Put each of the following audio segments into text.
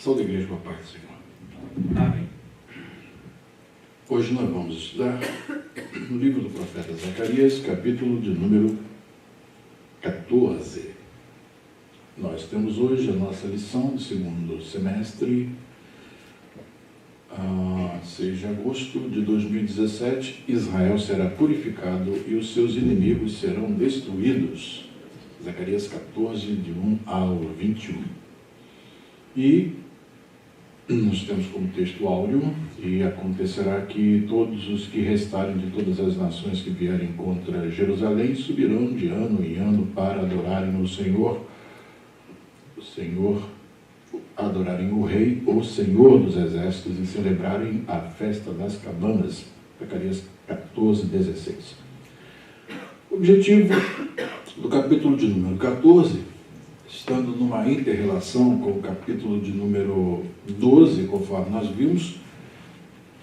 Saúde a igreja com a paz do Senhor. Amém. Hoje nós vamos estudar no livro do profeta Zacarias, capítulo de número 14. Nós temos hoje a nossa lição do segundo semestre, 6 de agosto de 2017. Israel será purificado e os seus inimigos serão destruídos. Zacarias 14, de 1 ao 21. E nós temos como texto áudio: e acontecerá que todos os que restarem de todas as nações que vierem contra Jerusalém subirão de ano em ano para adorarem o Senhor, adorarem o Rei, o Senhor dos Exércitos, e celebrarem a festa das cabanas. Zacarias 14, 16. O objetivo do capítulo de número 14, estando numa inter-relação com o capítulo de número 12, conforme nós vimos,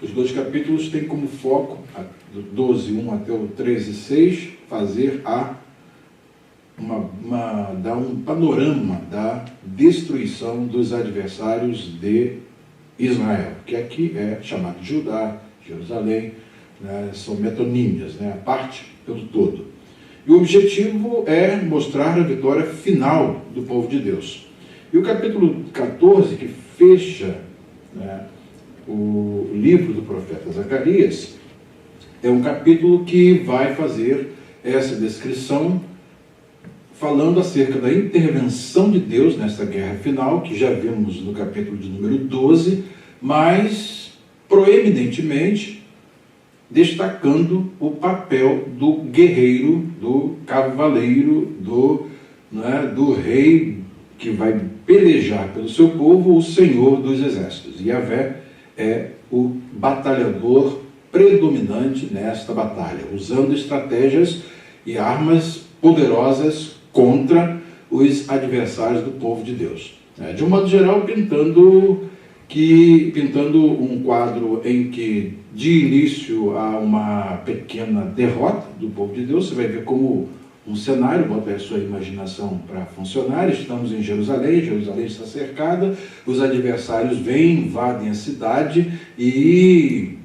os dois capítulos têm como foco, do 12, 1 até o 13, 6, fazer dar um panorama da destruição dos adversários de Israel, que aqui é chamado de Judá, Jerusalém, né, são metonímias, né, a parte pelo todo. E o objetivo é mostrar a vitória final do povo de Deus. E o capítulo 14, que fecha, né, o livro do profeta Zacarias, é um capítulo que vai fazer essa descrição, falando acerca da intervenção de Deus nesta guerra final, que já vimos no capítulo de número 12, mas proeminentemente destacando o papel do guerreiro, do cavaleiro, do rei que vai pelejar pelo seu povo, o Senhor dos Exércitos. Yahvé é o batalhador predominante nesta batalha, usando estratégias e armas poderosas contra os adversários do povo de Deus. De um modo geral, pintando um quadro em que, de início, há uma pequena derrota do povo de Deus. Você vai ver como um cenário, bota a sua imaginação para funcionar. Estamos em Jerusalém está cercada, os adversários vêm, invadem a cidade e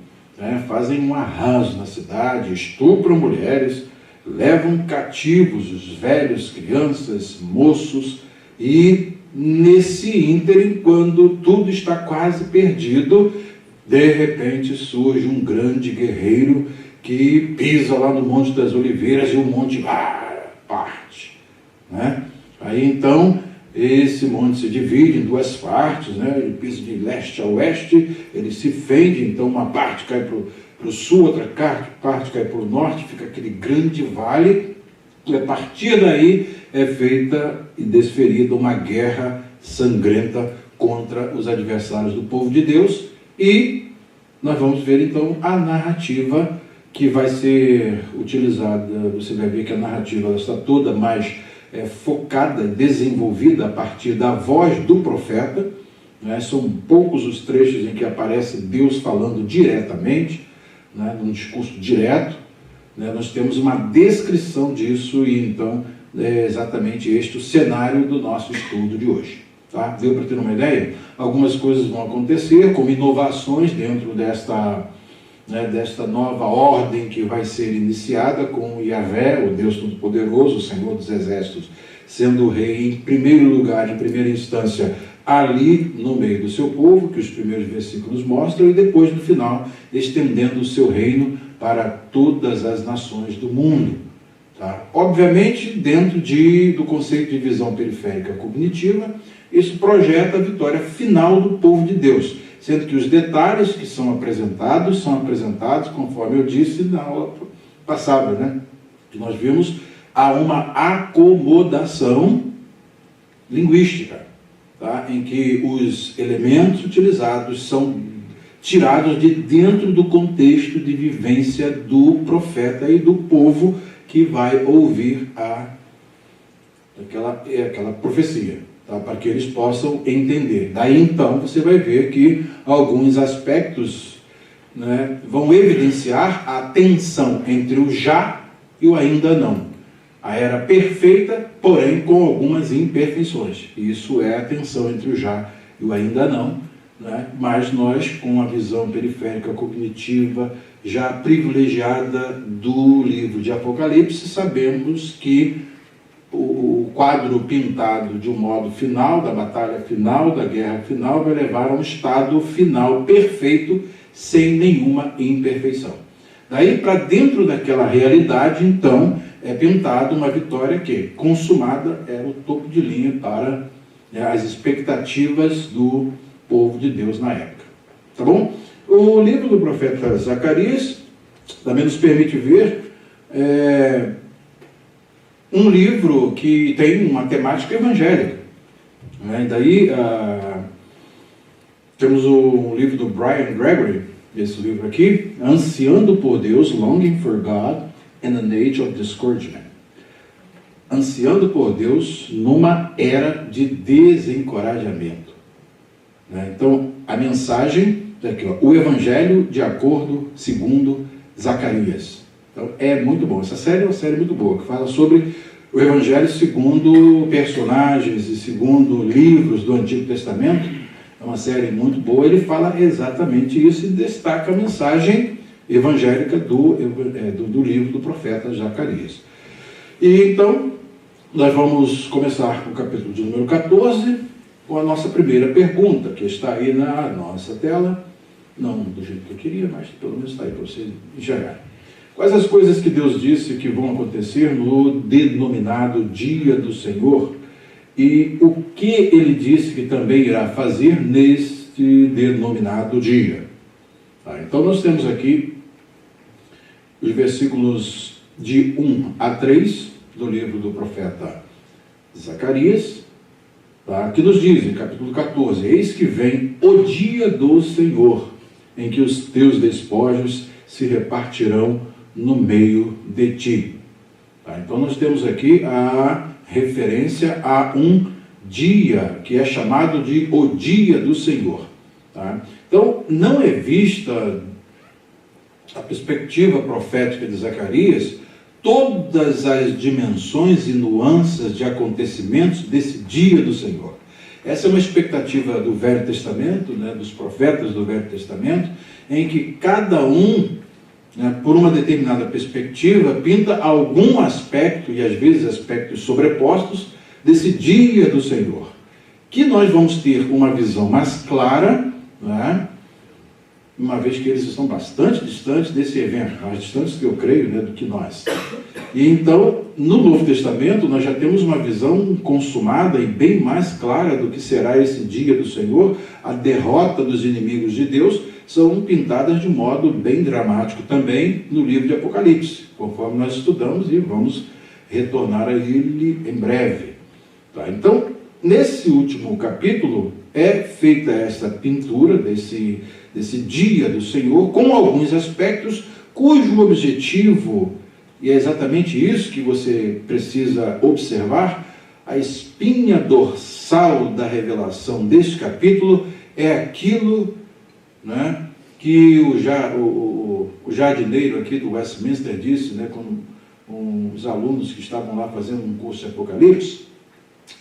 fazem um arraso na cidade, estupram mulheres, levam cativos os velhos, crianças, moços, e nesse ínterim, quando tudo está quase perdido, de repente surge um grande guerreiro que pisa lá no Monte das Oliveiras e o monte parte. Né? Aí então, esse monte se divide em duas partes, né? Ele pisa de leste a oeste, ele se fende, então uma parte cai para o sul, outra parte cai para o norte, fica aquele grande vale, e a partir daí é feita e desferida uma guerra sangrenta contra os adversários do povo de Deus. E nós vamos ver então a narrativa que vai ser utilizada. Você vai ver que a narrativa está toda mais focada, desenvolvida a partir da voz do profeta, né? São poucos os trechos em que aparece Deus falando diretamente, né, num discurso direto, né? Nós temos uma descrição disso, e então é exatamente este o cenário do nosso estudo de hoje. Tá? Deu para ter uma ideia? Algumas coisas vão acontecer, como inovações dentro desta nova ordem que vai ser iniciada com Yahvé, o Deus Todo-Poderoso, o Senhor dos Exércitos, sendo o rei em primeiro lugar, em primeira instância, ali no meio do seu povo, que os primeiros versículos mostram, e depois, no final, estendendo o seu reino para todas as nações do mundo. Tá? Obviamente, dentro do conceito de visão periférica cognitiva, isso projeta a vitória final do povo de Deus, sendo que os detalhes que são apresentados conforme eu disse na aula passada, né? Que nós vimos, há uma acomodação linguística, tá? Em que os elementos utilizados são tirados de dentro do contexto de vivência do profeta e do povo que vai ouvir aquela profecia, tá? Para que eles possam entender. Daí então você vai ver que alguns aspectos, né, vão evidenciar a tensão entre o já e o ainda não. A era perfeita, porém com algumas imperfeições. Isso é a tensão entre o já e o ainda não, né? Mas nós, com a visão periférica cognitiva já privilegiada do livro de Apocalipse, sabemos que o quadro pintado de um modo final, da batalha final, da guerra final, vai levar a um estado final perfeito, sem nenhuma imperfeição. Daí, para dentro daquela realidade, então, é pintada uma vitória que, consumada, era o topo de linha para as expectativas do povo de Deus na época. Tá bom? O livro do profeta Zacarias também nos permite ver um livro que tem uma temática evangélica. Daí temos o livro do Brian Gregory, esse livro aqui, Ansiando por Deus, Longing for God in an Age of Discouragement. Ansiando por Deus numa era de desencorajamento. Então, a mensagem daqui, o Evangelho de acordo segundo Zacarias. Então, é muito bom. Essa série é uma série muito boa, que fala sobre o Evangelho segundo personagens e segundo livros do Antigo Testamento. É uma série muito boa. Ele fala exatamente isso e destaca a mensagem evangélica do livro do profeta Zacarias. E então, nós vamos começar o capítulo de número 14 com a nossa primeira pergunta, que está aí na nossa tela. Não do jeito que eu queria, mas pelo menos está aí para vocês enxergarem. Quais as coisas que Deus disse que vão acontecer no denominado Dia do Senhor? E o que Ele disse que também irá fazer neste denominado dia? Então nós temos aqui os versículos de 1 a 3 do livro do profeta Zacarias, que nos diz, em capítulo 14, eis que vem o dia do Senhor, em que os teus despojos se repartirão no meio de ti. Então nós temos aqui a referência a um dia, que é chamado de o dia do Senhor. Então não é vista a perspectiva profética de Zacarias todas as dimensões e nuances de acontecimentos desse dia do Senhor. Essa é uma expectativa do Velho Testamento, dos profetas do Velho Testamento, em que cada um, por uma determinada perspectiva, pinta algum aspecto, e às vezes aspectos sobrepostos, desse dia do Senhor. Que nós vamos ter uma visão mais clara, uma vez que eles estão bastante distantes desse evento, mais distantes que eu creio, do que nós. E então, no Novo Testamento, nós já temos uma visão consumada e bem mais clara do que será esse dia do Senhor. A derrota dos inimigos de Deus são pintadas de modo bem dramático também no livro de Apocalipse, conforme nós estudamos e vamos retornar a ele em breve. Então, nesse último capítulo, é feita essa pintura desse dia do Senhor, com alguns aspectos cujo objetivo, e é exatamente isso que você precisa observar, a espinha dorsal da revelação deste capítulo é aquilo que o jardineiro aqui do Westminster disse, com os alunos que estavam lá fazendo um curso de Apocalipse.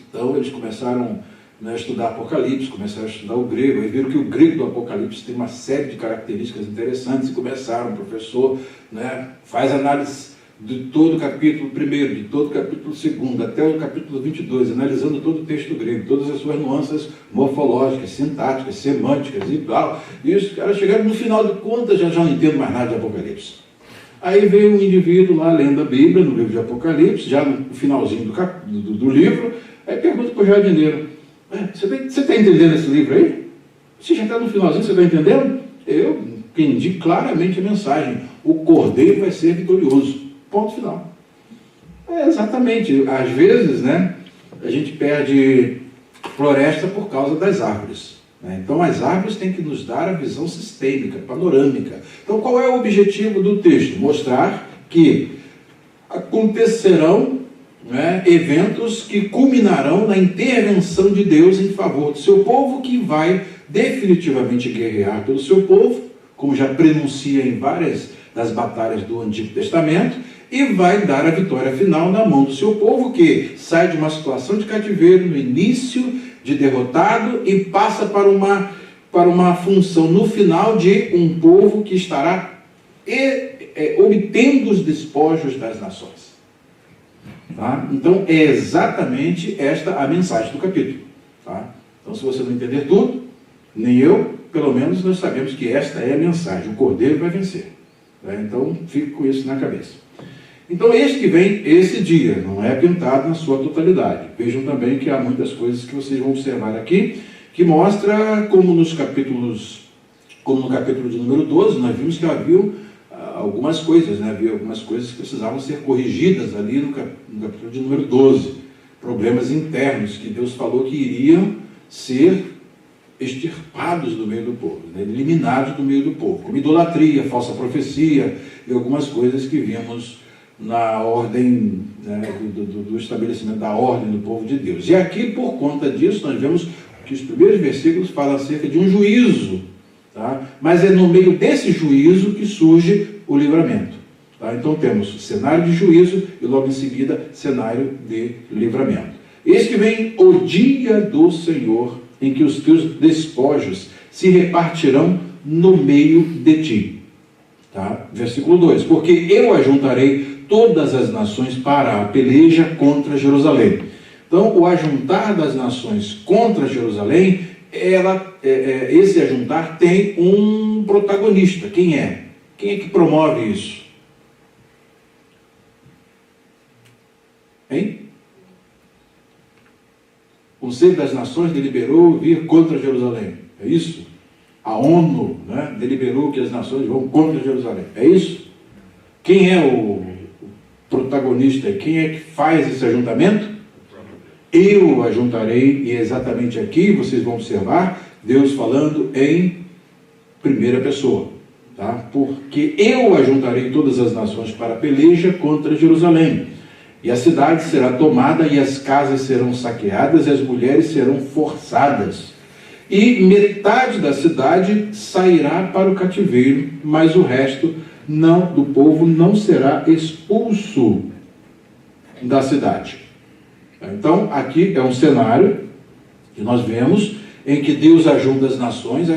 Então eles começaram a estudar Apocalipse, começaram a estudar o grego, e viram que o grego do Apocalipse tem uma série de características interessantes, e começaram, o professor faz análise de todo o capítulo 1, de todo o capítulo 2, até o capítulo 22, analisando todo o texto grego, todas as suas nuances morfológicas, sintáticas, semânticas e tal. E os caras chegaram no final de contas, já não entendo mais nada de Apocalipse. Aí veio um indivíduo lá lendo a Bíblia, no livro de Apocalipse, já no finalzinho do livro, aí pergunta para o jardineiro: você está entendendo esse livro aí? Você já está no finalzinho, você está entendendo? Eu entendi claramente a mensagem: o cordeiro vai ser vitorioso. Ponto final. Exatamente. Às vezes, a gente perde floresta por causa das árvores. Então, as árvores têm que nos dar a visão sistêmica, panorâmica. Então, qual é o objetivo do texto? Mostrar que acontecerão eventos que culminarão na intervenção de Deus em favor do seu povo, que vai definitivamente guerrear pelo seu povo, como já prenuncia em várias das batalhas do Antigo Testamento, e vai dar a vitória final na mão do seu povo, que sai de uma situação de cativeiro no início de derrotado e passa para uma função no final de um povo que estará obtendo os despojos das nações. Tá? Então é exatamente esta a mensagem do capítulo. Tá? Então, se você não entender tudo, nem eu, pelo menos nós sabemos que esta é a mensagem: o Cordeiro vai vencer. Tá? Então fique com isso na cabeça. Então este que vem, esse dia, não é pintado na sua totalidade. Vejam também que há muitas coisas que vocês vão observar aqui, que mostra como no capítulo de número 12, nós vimos que havia algumas coisas, né? Havia algumas coisas que precisavam ser corrigidas ali no capítulo de número 12. Problemas internos que Deus falou que iriam ser extirpados do meio do povo, né? Eliminados do meio do povo, como idolatria, falsa profecia e algumas coisas que vimos na ordem, né, do estabelecimento da ordem do povo de Deus. E aqui, por conta disso, nós vemos que os primeiros versículos falam acerca de um juízo, tá? Mas é no meio desse juízo que surge o livramento. Tá? Então temos cenário de juízo e logo em seguida cenário de livramento. Eis que vem o dia do Senhor, em que os teus despojos se repartirão no meio de ti. Tá? Versículo 2: porque eu ajuntarei todas as nações para a peleja contra Jerusalém. Então, o ajuntar das nações contra Jerusalém, esse ajuntar tem um protagonista. Quem é? Quem é que promove isso? Hein? O Conselho das Nações deliberou vir contra Jerusalém. É isso? A ONU, né, deliberou que as nações vão contra Jerusalém. É isso? Quem é o protagonista? Quem é que faz esse ajuntamento? Eu ajuntarei, e exatamente aqui vocês vão observar Deus falando em primeira pessoa, tá? Porque eu ajuntarei todas as nações para a peleja contra Jerusalém, e a cidade será tomada, e as casas serão saqueadas, e as mulheres serão forçadas, e metade da cidade sairá para o cativeiro, mas o resto do povo não será expulso da cidade. Então, aqui é um cenário que nós vemos em que Deus ajunta as nações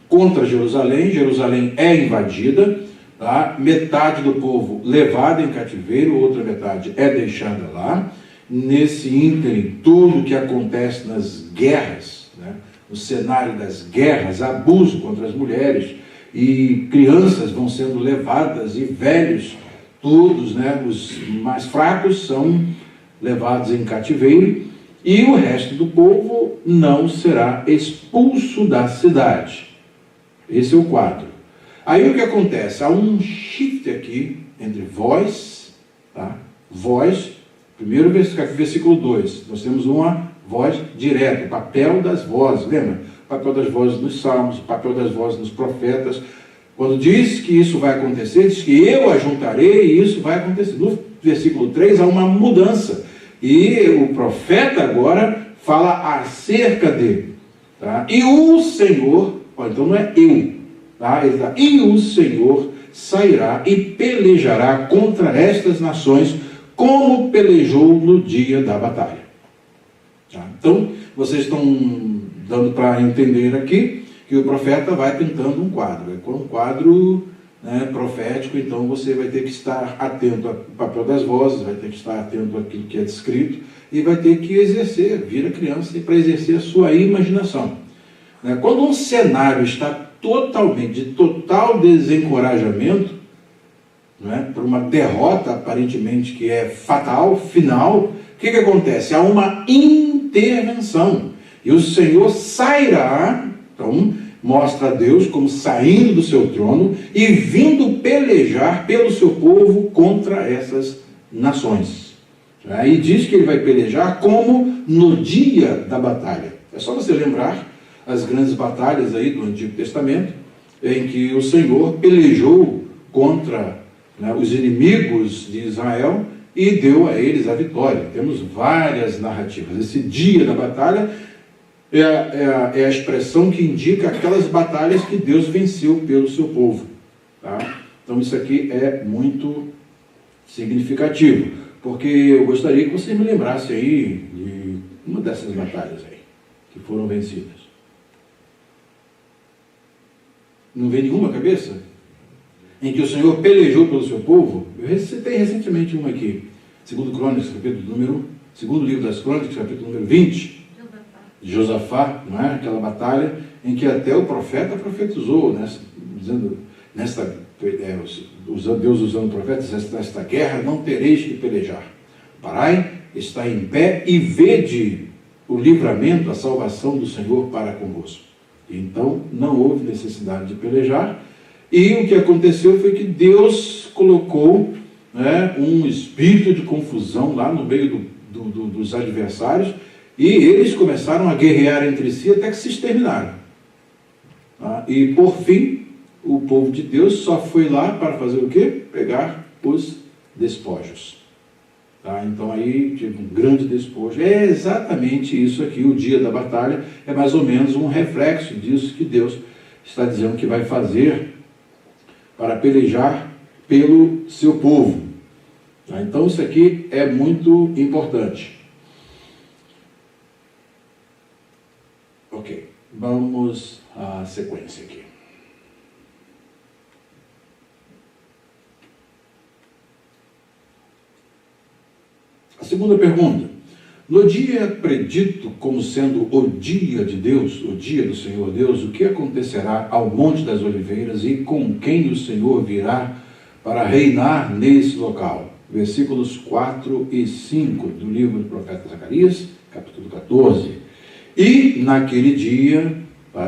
contra Jerusalém. Jerusalém é invadida, tá? Metade do povo levada em cativeiro, outra metade é deixada lá. Nesse ínterim, tudo que acontece nas guerras, né? No cenário das guerras, abuso contra as mulheres, e crianças vão sendo levadas, e velhos, todos, né, os mais fracos são levados em cativeiro, e o resto do povo não será expulso da cidade. Esse é o quadro. Aí o que acontece? Há um shift aqui entre voz, tá? Voz, primeiro versículo 2, nós temos uma voz direta, o papel das vozes, lembra? O papel das vozes nos salmos, o papel das vozes nos profetas. Quando diz que isso vai acontecer, diz que eu ajuntarei e isso vai acontecer. No versículo 3 há uma mudança. E o profeta agora fala acerca dele. Tá? E o Senhor, então não é eu, tá? Ele tá, e o Senhor sairá e pelejará contra estas nações, como pelejou no dia da batalha. Tá? Então, vocês estão dando para entender aqui que o profeta vai pintando um quadro. É um quadro, né, profético, então você vai ter que estar atento ao papel das vozes, vai ter que estar atento àquilo que é descrito, e vai ter que exercer, vira criança, para exercer a sua imaginação. Quando um cenário está de total desencorajamento, por uma derrota aparentemente que é fatal, final, o que acontece? Há uma intervenção, e o Senhor sairá, então mostra a Deus como saindo do seu trono e vindo pelejar pelo seu povo contra essas nações. E diz que ele vai pelejar como no dia da batalha. É só você lembrar as grandes batalhas aí do Antigo Testamento, em que o Senhor pelejou contra, os inimigos de Israel e deu a eles a vitória. Temos várias narrativas. Esse dia da batalha é a expressão que indica aquelas batalhas que Deus venceu pelo seu povo. Tá? Então isso aqui é muito significativo, porque eu gostaria que vocês me lembrassem aí de uma dessas batalhas aí, que foram vencidas. Não vem nenhuma cabeça? Em que o Senhor pelejou pelo seu povo? Eu citei recentemente uma aqui. Segundo Crônicas, capítulo número 1. Segundo livro das Crônicas, capítulo número 20. De Josafá, não é? Aquela batalha em que até o profeta profetizou, Deus usando o profeta, nesta guerra não tereis que pelejar. Parai, está em pé e vede o livramento, a salvação do Senhor para convosco. Então, não houve necessidade de pelejar, e o que aconteceu foi que Deus colocou, né, um espírito de confusão lá no meio dos adversários, e eles começaram a guerrear entre si até que se exterminaram. Tá? E, por fim, o povo de Deus só foi lá para fazer o quê? Pegar os despojos. Tá? Então aí tive um grande despojo. É exatamente isso aqui, o dia da batalha é mais ou menos um reflexo disso que Deus está dizendo que vai fazer para pelejar pelo seu povo. Tá? Então isso aqui é muito importante. Ok, vamos à sequência aqui. A segunda pergunta. No dia predito como sendo o dia de Deus, o dia do Senhor Deus, o que acontecerá ao Monte das Oliveiras e com quem o Senhor virá para reinar nesse local? Versículos 4 e 5 do livro do profeta Zacarias, capítulo 14. E naquele dia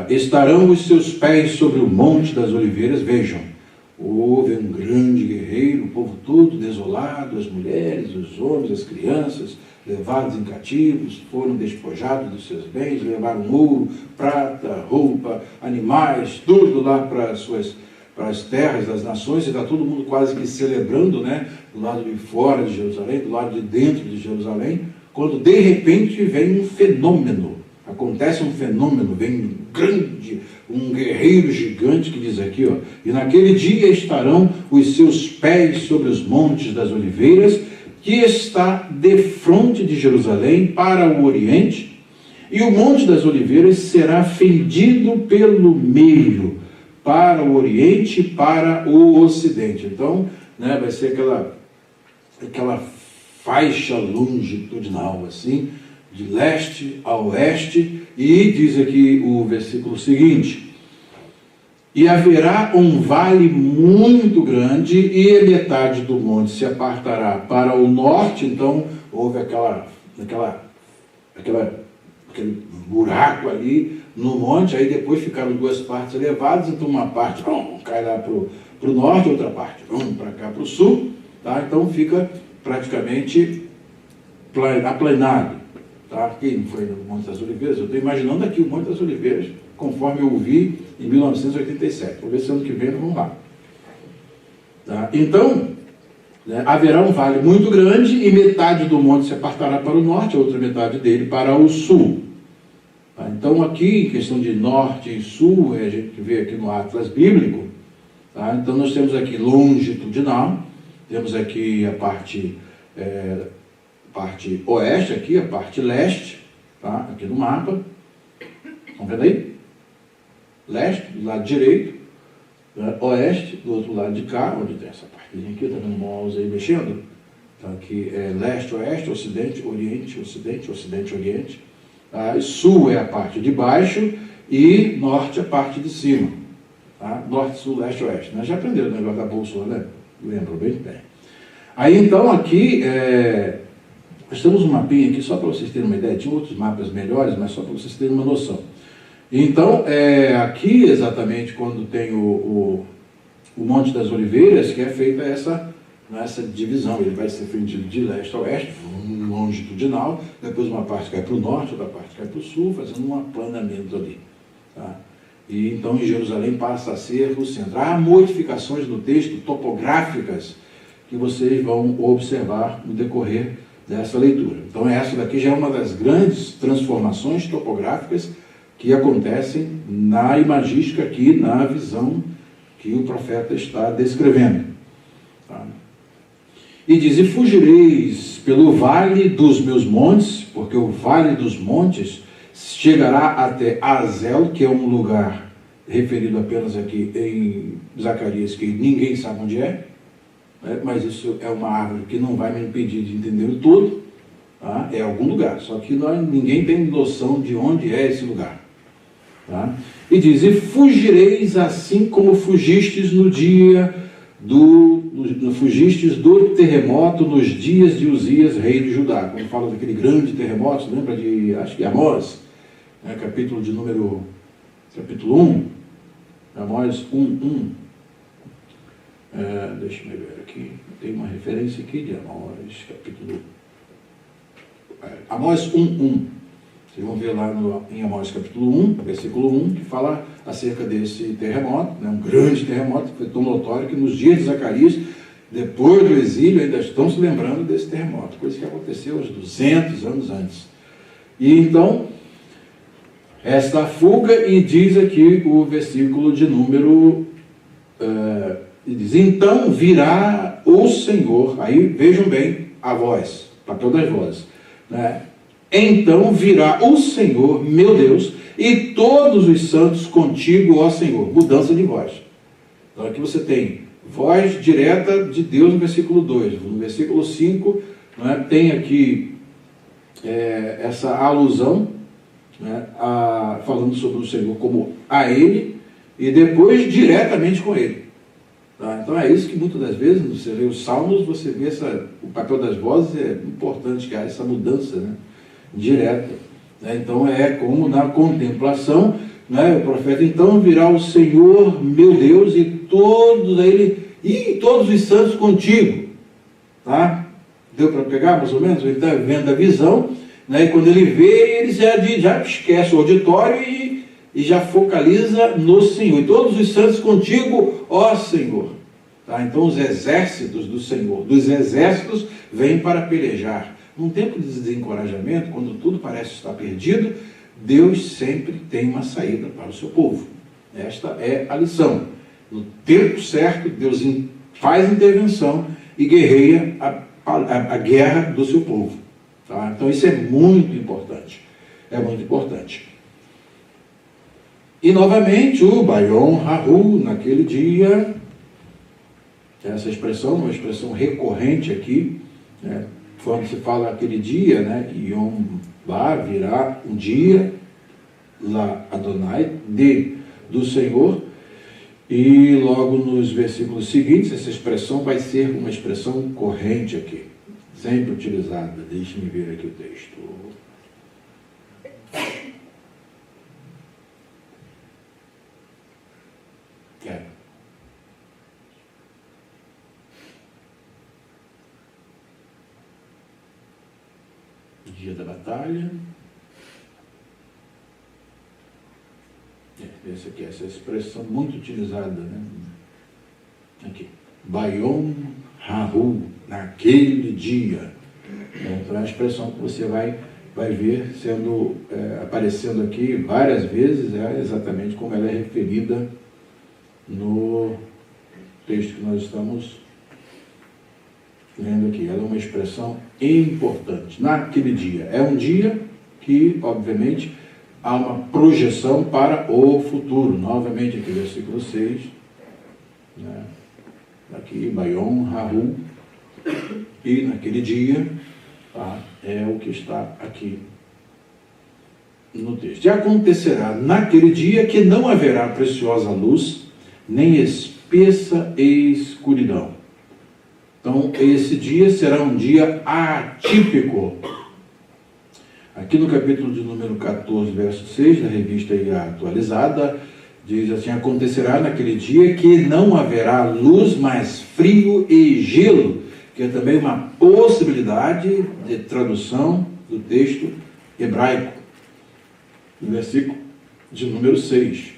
estarão os seus pés sobre o Monte das Oliveiras, vejam. Houve um grande guerreiro, o povo todo desolado, as mulheres, os homens, as crianças, levados em cativos, foram despojados dos seus bens, levaram ouro, prata, roupa, animais, tudo lá para as terras das nações, e está todo mundo quase que celebrando, né, do lado de fora de Jerusalém, do lado de dentro de Jerusalém, quando de repente vem um fenômeno, acontece um fenômeno, vem um guerreiro gigante que diz aqui, ó, e naquele dia estarão os seus pés sobre os montes das oliveiras, que está defronte de Jerusalém para o oriente, e o monte das oliveiras será fendido pelo meio, para o oriente e para o ocidente. Então, né, vai ser aquela faixa longitudinal, assim, de leste a oeste, e diz aqui o versículo seguinte: e haverá um vale muito grande, e metade do monte se apartará para o norte. Então houve aquele buraco ali no monte, aí depois ficaram duas partes elevadas, então uma parte cai lá para o norte, outra parte para cá para o sul, tá? Então fica praticamente aplanado. Tá? Aqui não foi no Monte das Oliveiras, eu estou imaginando aqui o Monte das Oliveiras, conforme eu vi em 1987. Vou ver se ano que vem vamos lá. Tá? Então, né, haverá um vale muito grande, e metade do monte se apartará para o norte, a outra metade dele para o sul. Tá? Então, aqui, em questão de norte e sul, a gente vê aqui no Atlas Bíblico, tá? Então nós temos aqui longitudinal, temos aqui a parte oeste, aqui, a parte leste, tá? Aqui no mapa. Estão vendo aí? Leste, do lado direito, né? Oeste, do outro lado de cá, onde tem essa partezinha aqui, está vendo o mouse aí mexendo? Então aqui é leste, oeste, ocidente, oriente, ocidente, ocidente, oriente. Tá? E sul é a parte de baixo e norte a parte de cima. Tá? Norte, sul, leste, oeste. Nós já aprenderam o negócio da bússola, né? Lembro bem bem. Aí então aqui nós temos um mapinha aqui só para vocês terem uma ideia. Tinha outros mapas melhores, mas só para vocês terem uma noção. Então, aqui exatamente quando tem o Monte das Oliveiras, que é feita essa divisão. Ele vai ser fendido de leste a oeste, longitudinal, depois uma parte cai para o norte, outra parte cai para o sul, fazendo um aplanamento ali. Tá? E então em Jerusalém passa a ser o centro. Há modificações no texto, topográficas, que vocês vão observar no decorrer dessa leitura. Então essa daqui já é uma das grandes transformações topográficas que acontecem na imagística aqui, na visão que o profeta está descrevendo. Tá? E diz: e fugireis pelo vale dos meus montes, porque o vale dos montes chegará até Azel, que é um lugar referido apenas aqui em Zacarias, que ninguém sabe onde é, né? Mas isso é uma árvore que não vai me impedir de entender o todo, tá? É algum lugar, só que ninguém tem noção de onde é esse lugar. Tá? E diz: e fugireis assim como fugistes no dia fugistes do terremoto nos dias de Uzias, rei de Judá. Quando fala daquele grande terremoto, lembra de, acho que Amós, né? Capítulo 1, Amós 1. Deixa eu ver aqui, tem uma referência aqui de Amós, capítulo... Amós 1. Vocês vão ver lá em Amós capítulo 1, versículo 1, que fala acerca desse terremoto, né, um grande terremoto, que foi tão notório que nos dias de Zacarias, depois do exílio, ainda estão se lembrando desse terremoto, coisa que aconteceu uns 200 anos antes. E então, esta fuga, e diz aqui o versículo de número... diz: então virá o Senhor, aí vejam bem a voz, papel das vozes, né? Então virá o Senhor, meu Deus, e todos os santos contigo, ó Senhor. Mudança de voz. Então aqui você tem voz direta de Deus no versículo 2. No versículo 5, né, tem aqui essa alusão, né, falando sobre o Senhor como a Ele, e depois diretamente com Ele. Tá? Então é isso que muitas das vezes, você lê os salmos, você vê o papel das vozes, é importante que há essa mudança, né, direta. Né? Então é como na contemplação, né, o profeta: então virá o Senhor, meu Deus, e todos os santos contigo. Tá? Deu para pegar mais ou menos? Ele está vendo a visão, né, e quando ele vê, ele já esquece o auditório e já focaliza no Senhor. E todos os santos contigo, ó Senhor. Tá? Então os exércitos do Senhor, dos exércitos, vêm para pelejar. Num tempo de desencorajamento, quando tudo parece estar perdido, Deus sempre tem uma saída para o seu povo. Esta é a lição. No tempo certo, Deus faz intervenção e guerreia a guerra do seu povo. Tá? Então isso é muito importante. É muito importante. E novamente o Bayom Haru, naquele dia, essa expressão, uma expressão recorrente aqui, né? Quando se fala aquele dia, né, Yom Ba, virá um dia, lá Adonai, do Senhor, e logo nos versículos seguintes, essa expressão vai ser uma expressão corrente aqui, sempre utilizada. Deixe-me ver aqui o texto. Dia da batalha. Essa expressão muito utilizada, né? Aqui. Bayom Haru, naquele dia. Então é a expressão que você vai ver sendo aparecendo aqui várias vezes, exatamente como ela é referida no texto que nós estamos lendo aqui. Ela é uma expressão importante. Naquele dia. É um dia que, obviamente, há uma projeção para o futuro. Novamente, aqui, versículo 6. Né? Aqui, Bayom Haru. E naquele dia, tá? É o que está aqui no texto. E acontecerá naquele dia que não haverá preciosa luz, nem espessa escuridão. Então, esse dia será um dia atípico. Aqui no capítulo de número 14, verso 6, da revista atualizada, diz assim: acontecerá naquele dia que não haverá luz, mas frio e gelo, que é também uma possibilidade de tradução do texto hebraico, no versículo de número 6.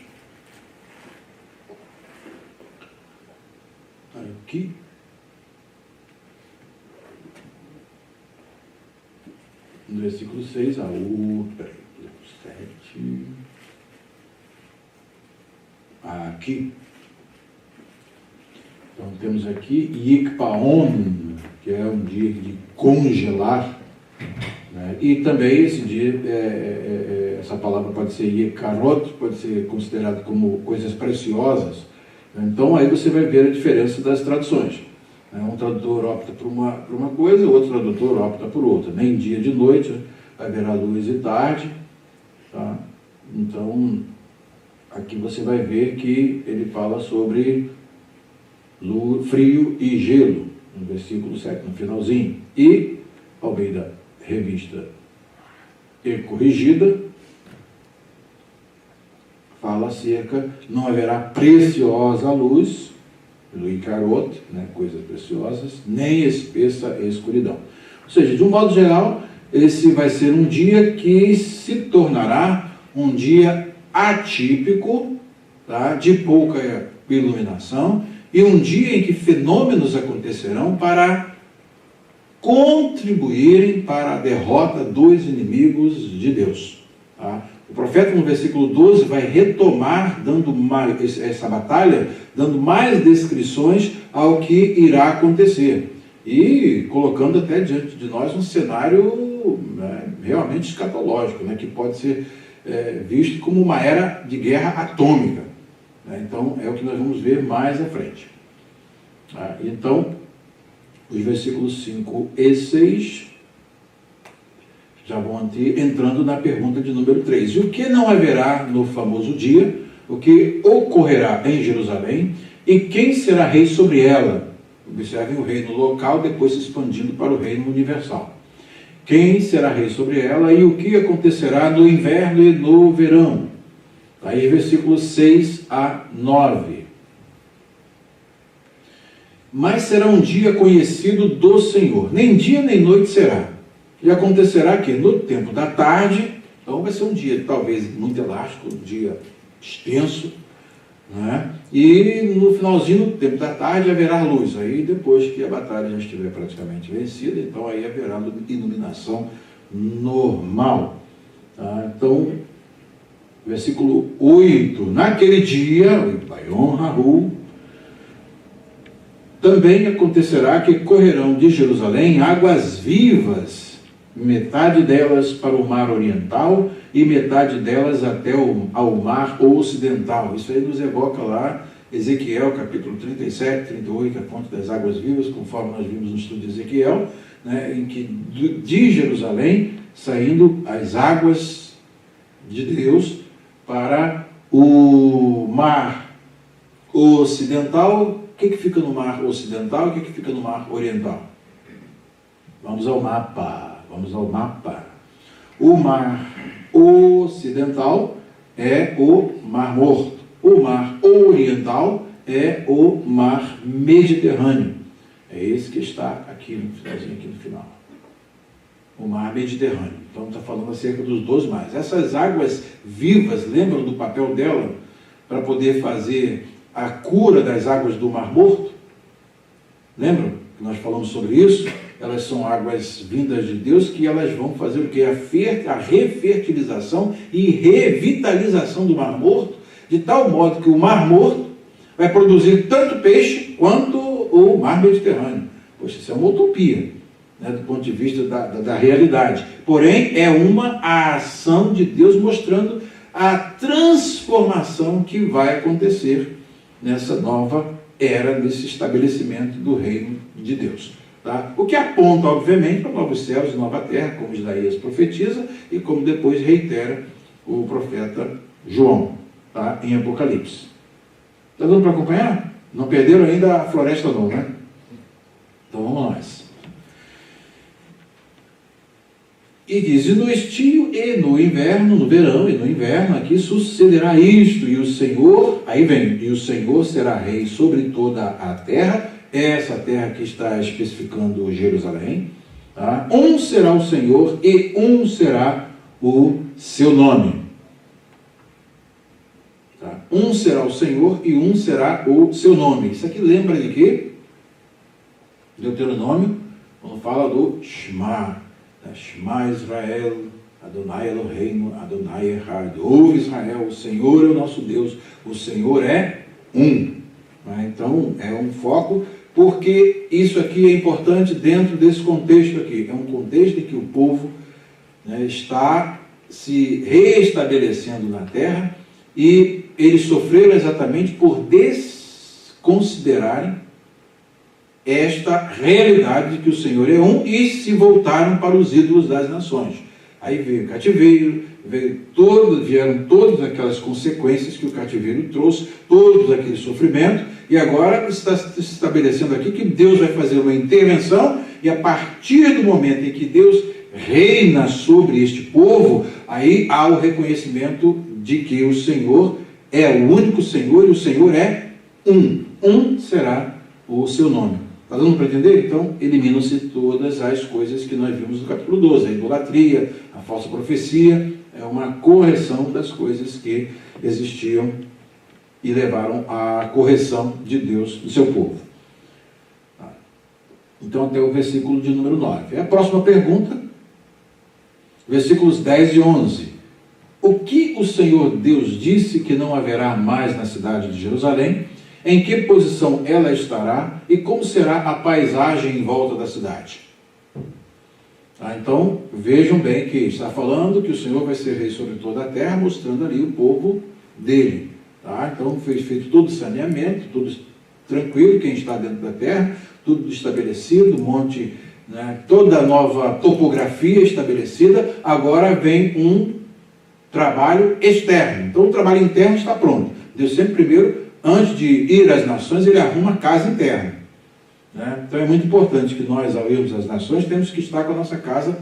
Aqui. No versículo 6, 7. Aqui. Então temos aqui Yikpaon, que é um dia de congelar, né? E também esse dia, essa palavra pode ser Yekarot, pode ser considerado como coisas preciosas. Então aí você vai ver a diferença das traduções. Um tradutor opta por uma coisa, o outro tradutor opta por outra. Nem dia de noite haverá luz e tarde. Tá? Então, aqui você vai ver que ele fala sobre frio e gelo, no versículo 7, no finalzinho. E, Almeida Revista e Corrigida, fala acerca, não haverá preciosa luz, Icarot, né, coisas preciosas, nem espessa escuridão. Ou seja, de um modo geral, esse vai ser um dia que se tornará um dia atípico, tá, de pouca iluminação, e um dia em que fenômenos acontecerão para contribuírem para a derrota dos inimigos de Deus. Tá? O profeta, no versículo 12, vai retomar, essa batalha, dando mais descrições ao que irá acontecer. E colocando até diante de nós um cenário, né, realmente escatológico, né, que pode ser visto como uma era de guerra atômica. Né? Então, é o que nós vamos ver mais à frente. Então, os versículos 5 e 6... já vão entrando na pergunta de número 3. E o que não haverá no famoso dia? O que ocorrerá em Jerusalém? E quem será rei sobre ela? Observem o reino local, depois se expandindo para o reino universal. Quem será rei sobre ela? E o que acontecerá no inverno e no verão? Aí, versículos 6 a 9. Mas será um dia conhecido do Senhor. Nem dia nem noite será. E acontecerá que no tempo da tarde, então vai ser um dia talvez muito elástico, um dia extenso, né? E no finalzinho, no tempo da tarde, haverá luz. Aí depois que a batalha já estiver praticamente vencida, então aí haverá iluminação normal. Tá? Então, versículo 8, naquele dia, Bayon Rahu, também acontecerá que correrão de Jerusalém águas vivas, metade delas para o mar oriental e metade delas até ao mar ocidental. Isso aí nos evoca lá Ezequiel, capítulo 37, 38, que é a fonte das águas vivas, conforme nós vimos no estudo de Ezequiel, né, em que de Jerusalém, saindo as águas de Deus para o mar ocidental. O que fica no mar ocidental e o que fica no mar oriental? Vamos ao mapa. O mar ocidental é o Mar Morto. O mar oriental é o Mar Mediterrâneo. É esse que está aqui no finalzinho, aqui no final. O Mar Mediterrâneo. Então está falando acerca dos dois mares. Essas águas vivas, lembram do papel dela para poder fazer a cura das águas do Mar Morto? Lembram que nós falamos sobre isso? Elas são águas vindas de Deus, que elas vão fazer o quê? A refertilização e revitalização do Mar Morto, de tal modo que o Mar Morto vai produzir tanto peixe quanto o Mar Mediterrâneo. Poxa, isso é uma utopia, né, do ponto de vista da realidade. Porém, é uma ação de Deus mostrando a transformação que vai acontecer nessa nova era, nesse estabelecimento do reino de Deus. Tá? O que aponta, obviamente, para novos céus e nova terra, como Isaías profetiza e como depois reitera o profeta João, tá? Em Apocalipse. Está dando para acompanhar? Não perderam ainda a floresta não, né? Então vamos lá. E diz, e no estio e no inverno, no verão e no inverno, aqui sucederá isto, e o Senhor, aí vem, e o Senhor será rei sobre toda a terra. Essa terra que está especificando Jerusalém, tá? Um será o Senhor e um será o seu nome. Tá? Um será o Senhor e um será o seu nome. Isso aqui lembra de quê? Deuteronômio, quando fala do Shema. Shema Israel, Adonai Eloheinu, Adonai Echad. Ouve Israel, o Senhor é o nosso Deus, o Senhor é um. Então, Então, é um foco, porque isso aqui é importante dentro desse contexto aqui. É um contexto em que o povo, né, está se reestabelecendo na terra, e eles sofreram exatamente por desconsiderarem esta realidade de que o Senhor é um, e se voltaram para os ídolos das nações. Aí veio o cativeiro, vieram todas aquelas consequências que o cativeiro trouxe, todos aquele sofrimento, e agora está se estabelecendo aqui que Deus vai fazer uma intervenção, e a partir do momento em que Deus reina sobre este povo, aí há o reconhecimento de que o Senhor é o único Senhor, e o Senhor é um. Um será o seu nome. Está dando para entender? Então, eliminam-se todas as coisas que nós vimos no capítulo 12. A idolatria, a falsa profecia, é uma correção das coisas que existiam e levaram à correção de Deus do seu povo. Então, até o versículo de número 9. A próxima pergunta, versículos 10 e 11. O que o Senhor Deus disse que não haverá mais na cidade de Jerusalém? Em que posição ela estará e como será a paisagem em volta da cidade? Então, vejam bem que está falando que o Senhor vai ser rei sobre toda a terra, mostrando ali o povo dele. Então, foi feito todo o saneamento, tudo tranquilo, quem está dentro da terra, tudo estabelecido, monte, né, toda a nova topografia estabelecida. Agora vem um trabalho externo. Então, o trabalho interno está pronto. Deus sempre primeiro, antes de ir às nações, ele arruma a casa interna. Né? Então é muito importante que nós, ao irmos às nações, temos que estar com a nossa casa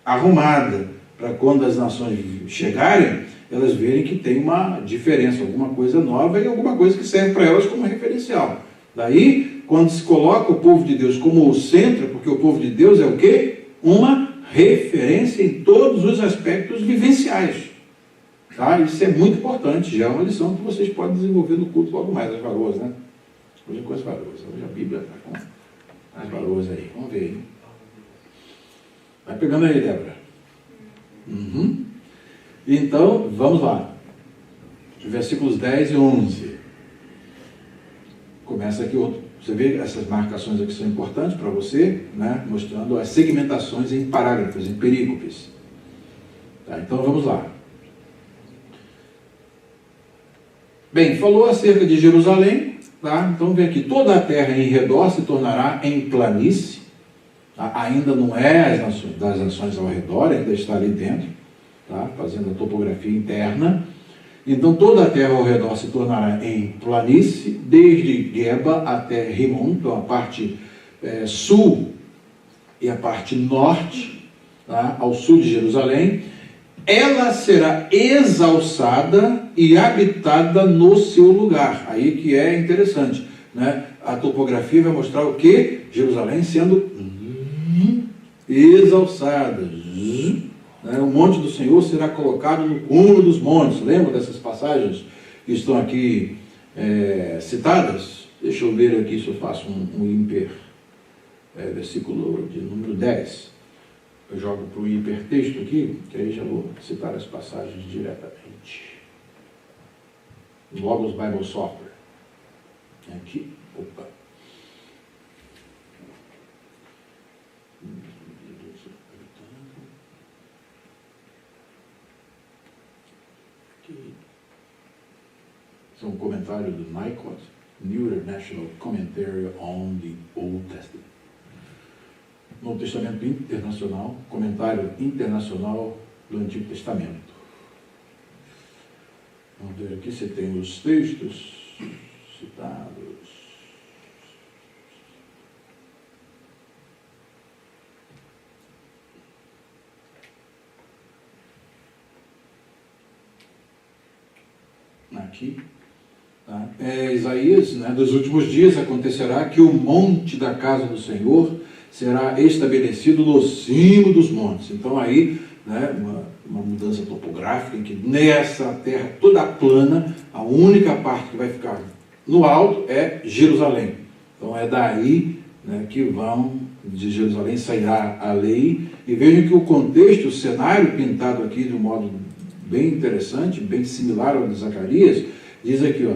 arrumada, para quando as nações chegarem, elas verem que tem uma diferença, alguma coisa nova e alguma coisa que serve para elas como referencial. Daí, quando se coloca o povo de Deus como o centro, porque o povo de Deus é o quê? Uma referência em todos os aspectos vivenciais. Isso é muito importante, já é uma lição que vocês podem desenvolver no culto logo mais, as varoas, né? Hoje é com as varoas, hoje a Bíblia está com as varoas aí, vamos ver, hein? Vai pegando aí, Débora. Então, vamos lá. Versículos 10 e 11. Começa aqui outro. Você vê essas marcações aqui são importantes para você, né? Mostrando as segmentações em parágrafos, em perícopes. Então, vamos lá. Bem, falou acerca de Jerusalém, então vem aqui, toda a terra em redor se tornará em planície, ainda não é das nações ao redor, ainda está ali dentro, fazendo a topografia interna. Então toda a terra ao redor se tornará em planície, desde Geba até Rimon, então a parte sul e a parte norte, ao sul de Jerusalém. Ela será exalçada e habitada no seu lugar. Aí que é interessante, né? A topografia vai mostrar o quê? Jerusalém sendo exalçada. O monte do Senhor será colocado no cúmulo dos montes. Lembra dessas passagens que estão aqui citadas? Deixa eu ver aqui se eu faço um ímper. Versículo de número 10. Eu jogo para o hipertexto aqui, que aí já vou citar as passagens diretamente. Logos Bible Software. Aqui, opa. Aqui. Esse é um comentário do NICOT, New International Commentary on the Old Testament. Novo Testamento Internacional, comentário internacional do Antigo Testamento. Vamos ver aqui se tem os textos citados. Aqui. Isaías, dos últimos dias acontecerá que o monte da casa do Senhor será estabelecido no cimo dos montes. Então aí, uma mudança topográfica, em que nessa terra toda plana, a única parte que vai ficar no alto é Jerusalém. Então é daí que de Jerusalém sairá a lei. E vejam que o contexto, o cenário pintado aqui de um modo bem interessante, bem similar ao de Zacarias, diz aqui,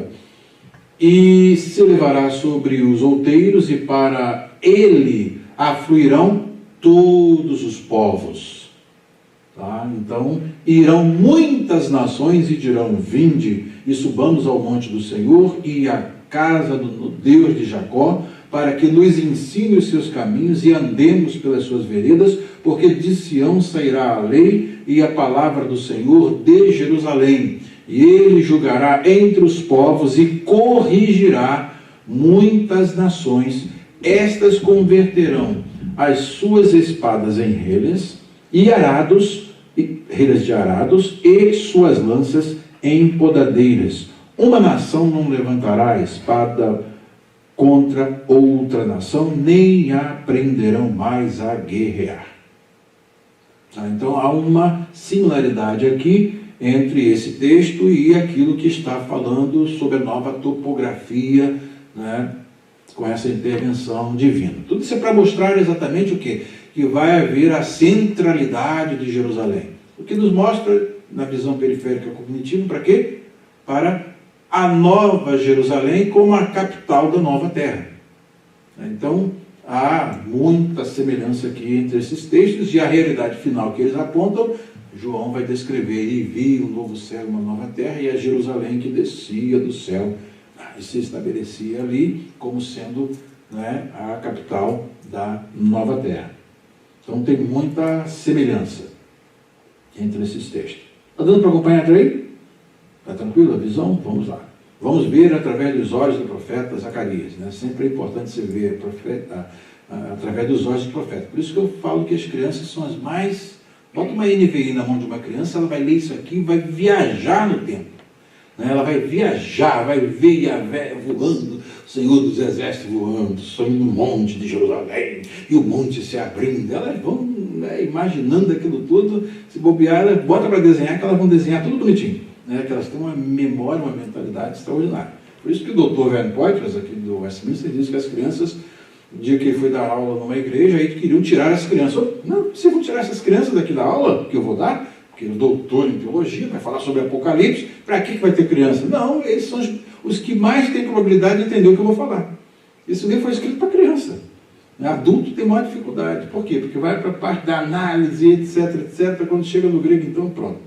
e se elevará sobre os outeiros, e para ele afluirão todos os povos. Tá? Então, irão muitas nações e dirão: vinde e subamos ao monte do Senhor e à casa do Deus de Jacó, para que nos ensine os seus caminhos e andemos pelas suas veredas, porque de Sião sairá a lei e a palavra do Senhor de Jerusalém. E ele julgará entre os povos e corrigirá muitas nações. Estas converterão as suas espadas em relhas e arados, relhas de arados, e suas lanças em podadeiras. Uma nação não levantará a espada contra outra nação, nem aprenderão mais a guerrear. Então há uma similaridade aqui entre esse texto e aquilo que está falando sobre a nova topografia, né, com essa intervenção divina. Tudo isso é para mostrar exatamente o quê? Que vai haver a centralidade de Jerusalém. O que nos mostra, na visão periférica cognitiva, para quê? Para a nova Jerusalém como a capital da nova terra. Então, há muita semelhança aqui entre esses textos, e a realidade final que eles apontam, João vai descrever: e vi um novo céu e uma nova terra, e a Jerusalém que descia do céu e se estabelecia ali como sendo, né, a capital da nova terra. Então tem muita semelhança entre esses textos. Está dando para acompanhar até aí? Está tranquilo a visão? Vamos lá. Vamos ver através dos olhos do profeta Zacarias. Né? Sempre é importante você ver através dos olhos do profeta. Por isso que eu falo que as crianças são as mais... Bota uma NVI na mão de uma criança, ela vai ler isso aqui e vai viajar no tempo. Né? Ela vai viajar, vai ver Yahvé voando, o Senhor dos Exércitos voando, subindo no monte de Jerusalém, e o monte se abrindo. Elas vão, né, imaginando aquilo tudo. Se bobear, bota para desenhar, que elas vão desenhar tudo bonitinho. Né, que elas têm uma memória, uma mentalidade extraordinária. Por isso que o Dr. Van Poitras, aqui do Westminster, diz que as crianças, no dia que ele foi dar aula numa igreja, aí queriam tirar as crianças. Não, vocês vão tirar essas crianças daqui da aula que eu vou dar? Porque o doutor em teologia vai falar sobre Apocalipse, para que vai ter criança? Não, eles são os que mais têm probabilidade de entender o que eu vou falar. Esse livro foi escrito para criança. Adulto tem maior dificuldade. Por quê? Porque vai para a parte da análise, etc, etc. Quando chega no grego, então pronto.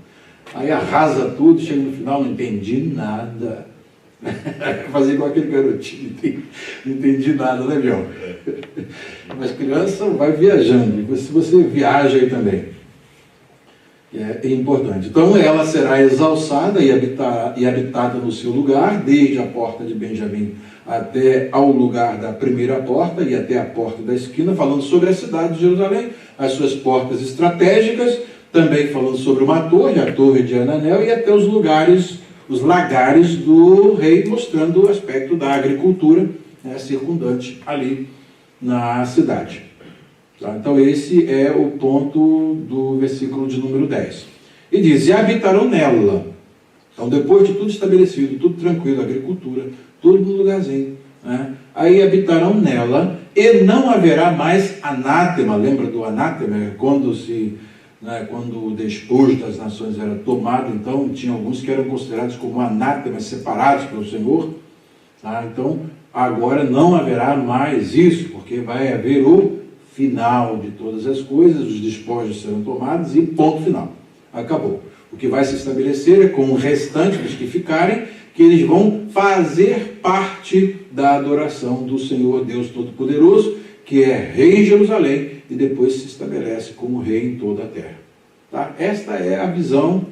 Aí arrasa tudo, chega no final, não entendi nada. Fazer igual aquele garotinho, não entendi nada, né, Biel? Mas criança vai viajando, se você viaja aí também. É importante. Então ela será exalçada e habitada no seu lugar, desde a porta de Benjamim até ao lugar da primeira porta e até a porta da esquina, falando sobre a cidade de Jerusalém, as suas portas estratégicas, também falando sobre uma torre, a torre de Hananel, e até os lugares, os lagares do rei, mostrando o aspecto da agricultura, né, circundante ali na cidade. Tá? Então esse é o ponto do versículo de número 10. E diz: e habitarão nela. Então depois de tudo estabelecido, tudo tranquilo, agricultura, tudo no lugarzinho, né? Aí habitarão nela, e não haverá mais anátema. Lembra do anátema? Quando o despojo das nações era tomado, então tinha alguns que eram considerados como anátemas, separados pelo Senhor. Tá? Então agora não haverá mais isso, porque vai haver o final de todas as coisas, os despojos serão tomados e ponto final. Acabou. O que vai se estabelecer é com o restante dos que ficarem, que eles vão fazer parte da adoração do Senhor Deus Todo-Poderoso, que é rei em Jerusalém, e depois se estabelece como rei em toda a terra. Tá? Esta é a visão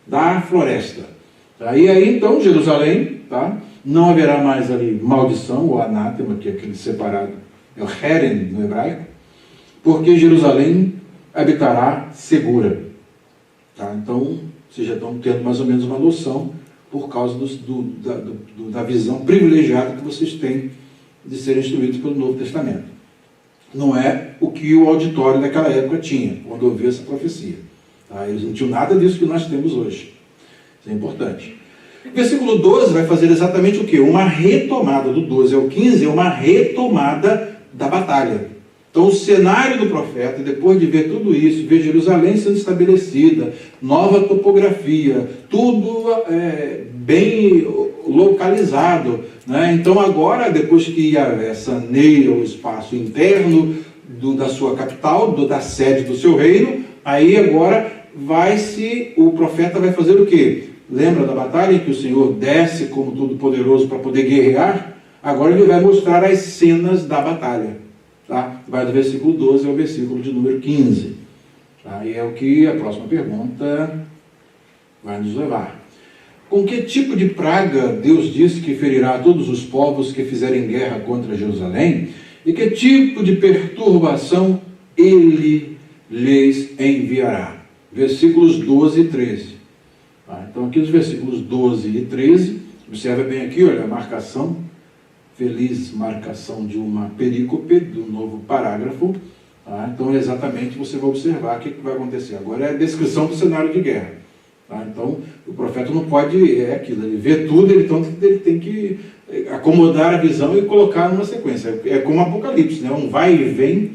da floresta. Tá? E aí então Jerusalém, tá? Não haverá mais ali maldição, ou anátema, que é aquele separado, é o Heren no hebraico, porque Jerusalém habitará segura. Tá? Então, vocês já estão tendo mais ou menos uma noção, por causa da visão privilegiada que vocês têm de serem instruídos pelo Novo Testamento. Não é o que o auditório daquela época tinha, quando ouviu essa profecia. Tá? Eles não tinham nada disso que nós temos hoje. Isso é importante. O versículo 12 vai fazer exatamente o quê? Uma retomada, do 12 ao 15, é uma retomada da batalha. Então o cenário do profeta, depois de ver tudo isso, ver Jerusalém sendo estabelecida, nova topografia, tudo bem localizado, né? Então agora, depois que Yahvé saneia o espaço interno da sua capital, da sede do seu reino, aí agora o profeta vai fazer o quê? Lembra da batalha em que o Senhor desce como Todo-Poderoso para poder guerrear? Agora ele vai mostrar as cenas da batalha. Tá? Vai do versículo 12 ao versículo de número 15. Tá? E é o que a próxima pergunta vai nos levar. Com que tipo de praga Deus disse que ferirá a todos os povos que fizerem guerra contra Jerusalém? E que tipo de perturbação ele lhes enviará? Versículos 12 e 13. Tá? Então aqui os versículos 12 e 13, observa bem aqui, olha, a marcação, feliz marcação de uma perícope, do novo parágrafo. Tá? Então exatamente você vai observar o que vai acontecer. Agora é a descrição do cenário de guerra. Tá? Então, o profeta não pode, é aquilo, ele vê tudo, ele tem que acomodar a visão e colocar numa sequência. É como Apocalipse, né? Um vai e vem,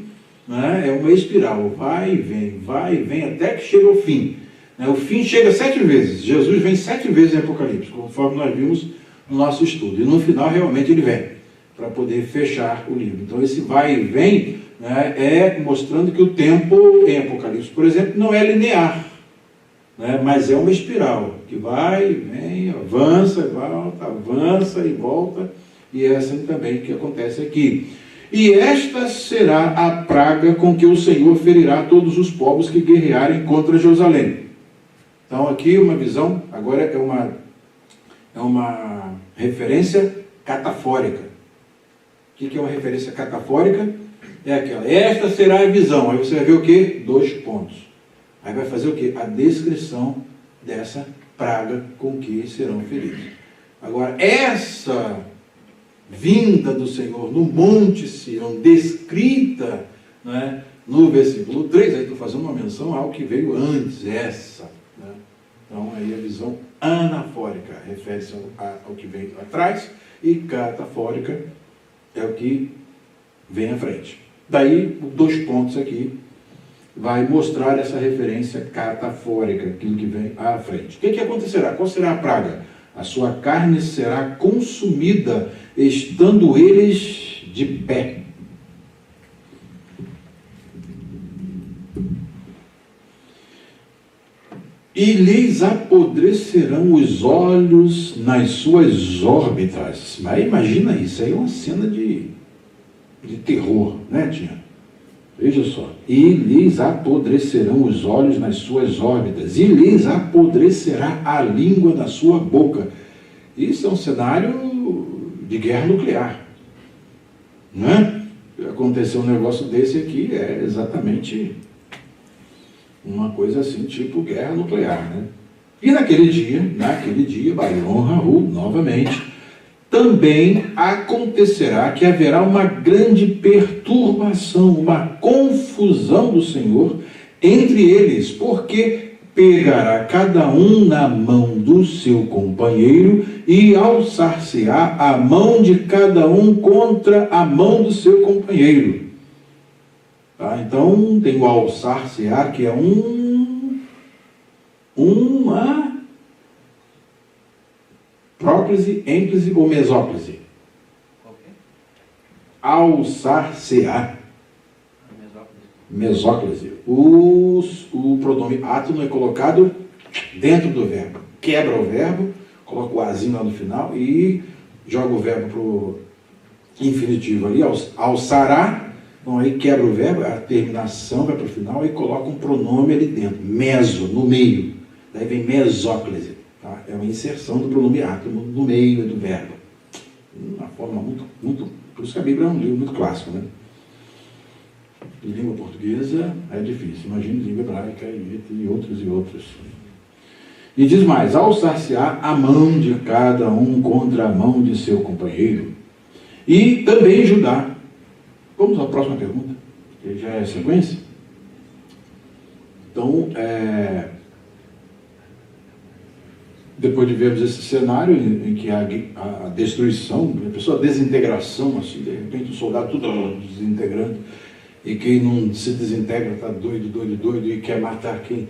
né? É uma espiral, vai e vem, até que chega ao fim. Né? O fim chega 7 vezes, Jesus vem 7 vezes em Apocalipse, conforme nós vimos no nosso estudo. E no final, realmente, ele vem, para poder fechar o livro. Então, esse vai e vem, né, é mostrando que o tempo em Apocalipse, por exemplo, não é linear. Né, mas é uma espiral que vai, vem, avança e volta, avança e volta, e é assim também que acontece aqui. E esta será a praga com que o Senhor ferirá todos os povos que guerrearem contra Jerusalém. Então aqui uma visão, agora é uma referência catafórica. O que é uma referência catafórica? É aquela, esta será a visão, aí você vai ver o quê? 2 pontos. Aí vai fazer o quê? A descrição dessa praga com que serão feridos. Agora, essa vinda do Senhor no Monte Sião, descrita, né, no versículo 3, aí estou fazendo uma menção ao que veio antes, essa. Né? Então, aí a visão anafórica refere-se ao que veio atrás, e catafórica é o que vem à frente. Daí, 2 pontos aqui, vai mostrar essa referência catafórica, aquilo que vem à frente. O que acontecerá? Qual será a praga? A sua carne será consumida, estando eles de pé. E lhes apodrecerão os olhos nas suas órbitas. Mas imagina isso, aí é uma cena de terror, né, tia? Veja só, e lhes apodrecerão os olhos nas suas órbitas, e lhes apodrecerá a língua na sua boca. Isso é um cenário de guerra nuclear. Né? Aconteceu um negócio desse aqui, é exatamente uma coisa assim, tipo guerra nuclear. Né? E naquele dia, Babilon Rahu, novamente, também acontecerá que haverá uma grande perturbação, uma confusão do Senhor entre eles, porque pegará cada um na mão do seu companheiro e alçar-se-á a mão de cada um contra a mão do seu companheiro. Tá? Então, tem o alçar-se-á, que é uma próclise, ênclise ou mesóclise? Alçar-se-á. Mesóclise. O pronome átomo é colocado dentro do verbo. Quebra o verbo, coloca o azinho lá no final e joga o verbo para o infinitivo ali, alçará. Então aí quebra o verbo, a terminação vai para o final e coloca um pronome ali dentro. Meso, no meio. Daí vem mesóclise. Tá? É uma inserção do pronome átomo no meio do verbo. Uma forma muito... Por isso que a Bíblia é um livro muito clássico, né? Em língua portuguesa é difícil. Imagine língua hebraica e outros. E diz mais, alçar-se-á a mão de cada um contra a mão de seu companheiro. E também Judá. Vamos à próxima pergunta, que já é a sequência. Então, depois de vermos esse cenário em que a destruição, a desintegração, assim, de repente o soldado tudo desintegrando, e quem não se desintegra está doido, e quer matar quem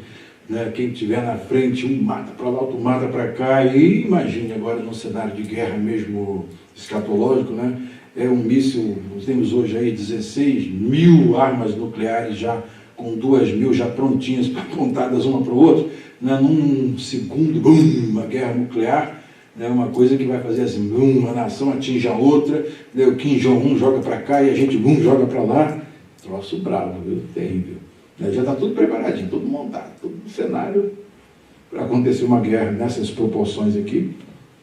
né? Quem estiver na frente, um mata para lá, outro mata para cá, e imagine agora num cenário de guerra mesmo escatológico, né? É um míssil, nós temos hoje aí 16 mil armas nucleares já, com 2.000 já prontinhas, apontadas uma para o outro, né? Num segundo, bum, uma guerra nuclear, né? Uma coisa que vai fazer assim, bum, uma nação atinge a outra, né? O Kim Jong-un joga para cá e a gente, bum, joga para lá. Troço bravo, viu? Terrível. Já está tudo preparadinho, tudo montado, todo um cenário para acontecer uma guerra nessas proporções aqui,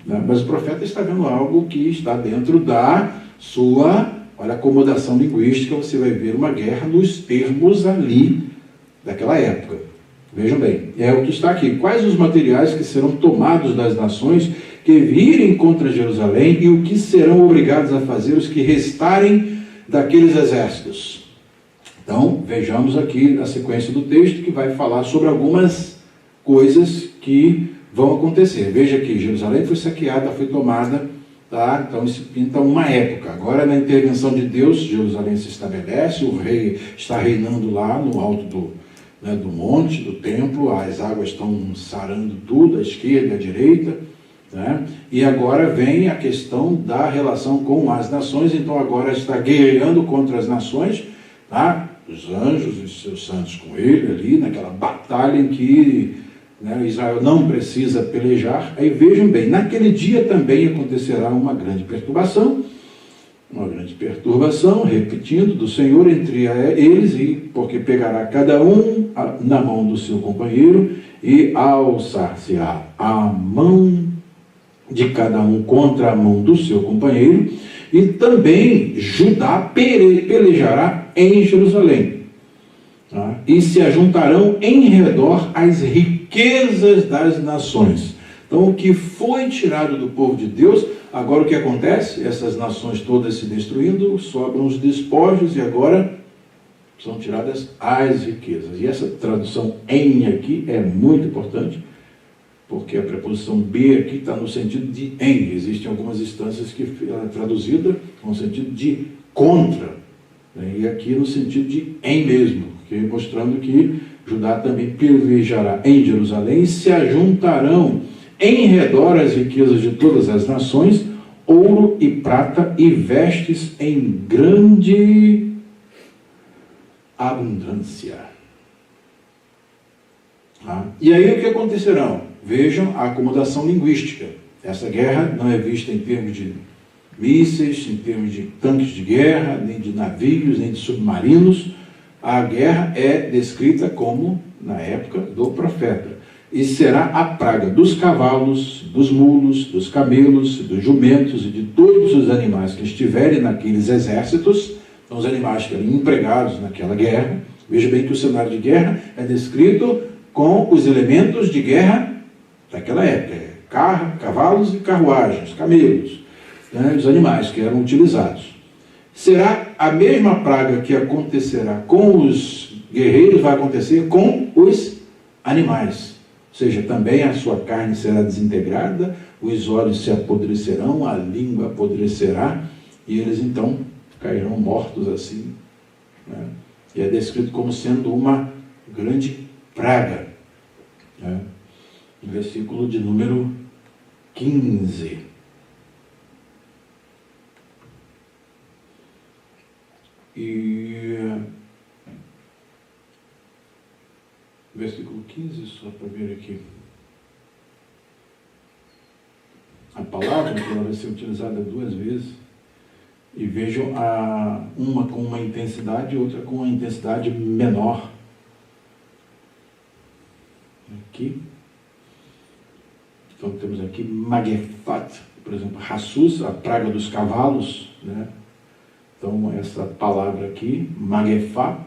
né? Mas o profeta está vendo algo que está dentro da sua, olha, acomodação linguística. Você vai ver uma guerra nos termos ali daquela época. Vejam bem, é o que está aqui. Quais os materiais que serão tomados das nações que virem contra Jerusalém e o que serão obrigados a fazer os que restarem daqueles exércitos? Então, vejamos aqui a sequência do texto que vai falar sobre algumas coisas que vão acontecer. Veja que Jerusalém foi saqueada, foi tomada, tá? Então isso pinta uma época. Agora, na intervenção de Deus, Jerusalém se estabelece, o rei está reinando lá no alto do monte, do templo, as águas estão sarando tudo, à esquerda e à direita, né? E agora vem a questão da relação com as nações. Então agora está guerreando contra as nações, tá? Os anjos e os seus santos com ele ali, naquela batalha em que, né, Israel não precisa pelejar. Aí vejam bem, naquele dia também acontecerá uma grande perturbação, repetindo, do Senhor entre eles, e porque pegará cada um na mão do seu companheiro, e alçar-se-á a mão de cada um contra a mão do seu companheiro, e também Judá pelejará em Jerusalém, tá? E se ajuntarão em redor as riquezas das nações. Então, o que foi tirado do povo de Deus, agora o que acontece? Essas nações todas se destruindo, sobram os despojos, e agora são tiradas as riquezas. E essa tradução em aqui é muito importante, porque a preposição B aqui está no sentido de em. Existem algumas instâncias que ela é traduzida no sentido de contra, né? E aqui no sentido de em mesmo, mostrando que Judá também pelejará em Jerusalém, e se ajuntarão em redor as riquezas de todas as nações, ouro e prata e vestes em grande abundância. E aí o que acontecerão? Vejam a acomodação linguística. Essa guerra não é vista em termos de mísseis, em termos de tanques de guerra, nem de navios, nem de submarinos. A guerra é descrita como na época do profeta. E será a praga dos cavalos, dos mulos, dos camelos, dos jumentos e de todos os animais que estiverem naqueles exércitos. São os animais que eram empregados naquela guerra. Veja bem que o cenário de guerra é descrito com os elementos de guerra daquela época. Cavalos e carruagens, camelos, né, os animais que eram utilizados. Será a mesma praga que acontecerá com os guerreiros, vai acontecer com os animais. Ou seja, também a sua carne será desintegrada, os olhos se apodrecerão, a língua apodrecerá, e eles então cairão mortos assim, né? E é descrito como sendo uma grande praga, né? No versículo de número 15. E versículo 15, só para ver aqui. A palavra que ela vai ser utilizada duas vezes. E vejam uma com uma intensidade e outra com uma intensidade menor. Aqui. Então temos aqui Magefat, por exemplo, Hassus, a praga dos cavalos, né? Então essa palavra aqui, Magefá,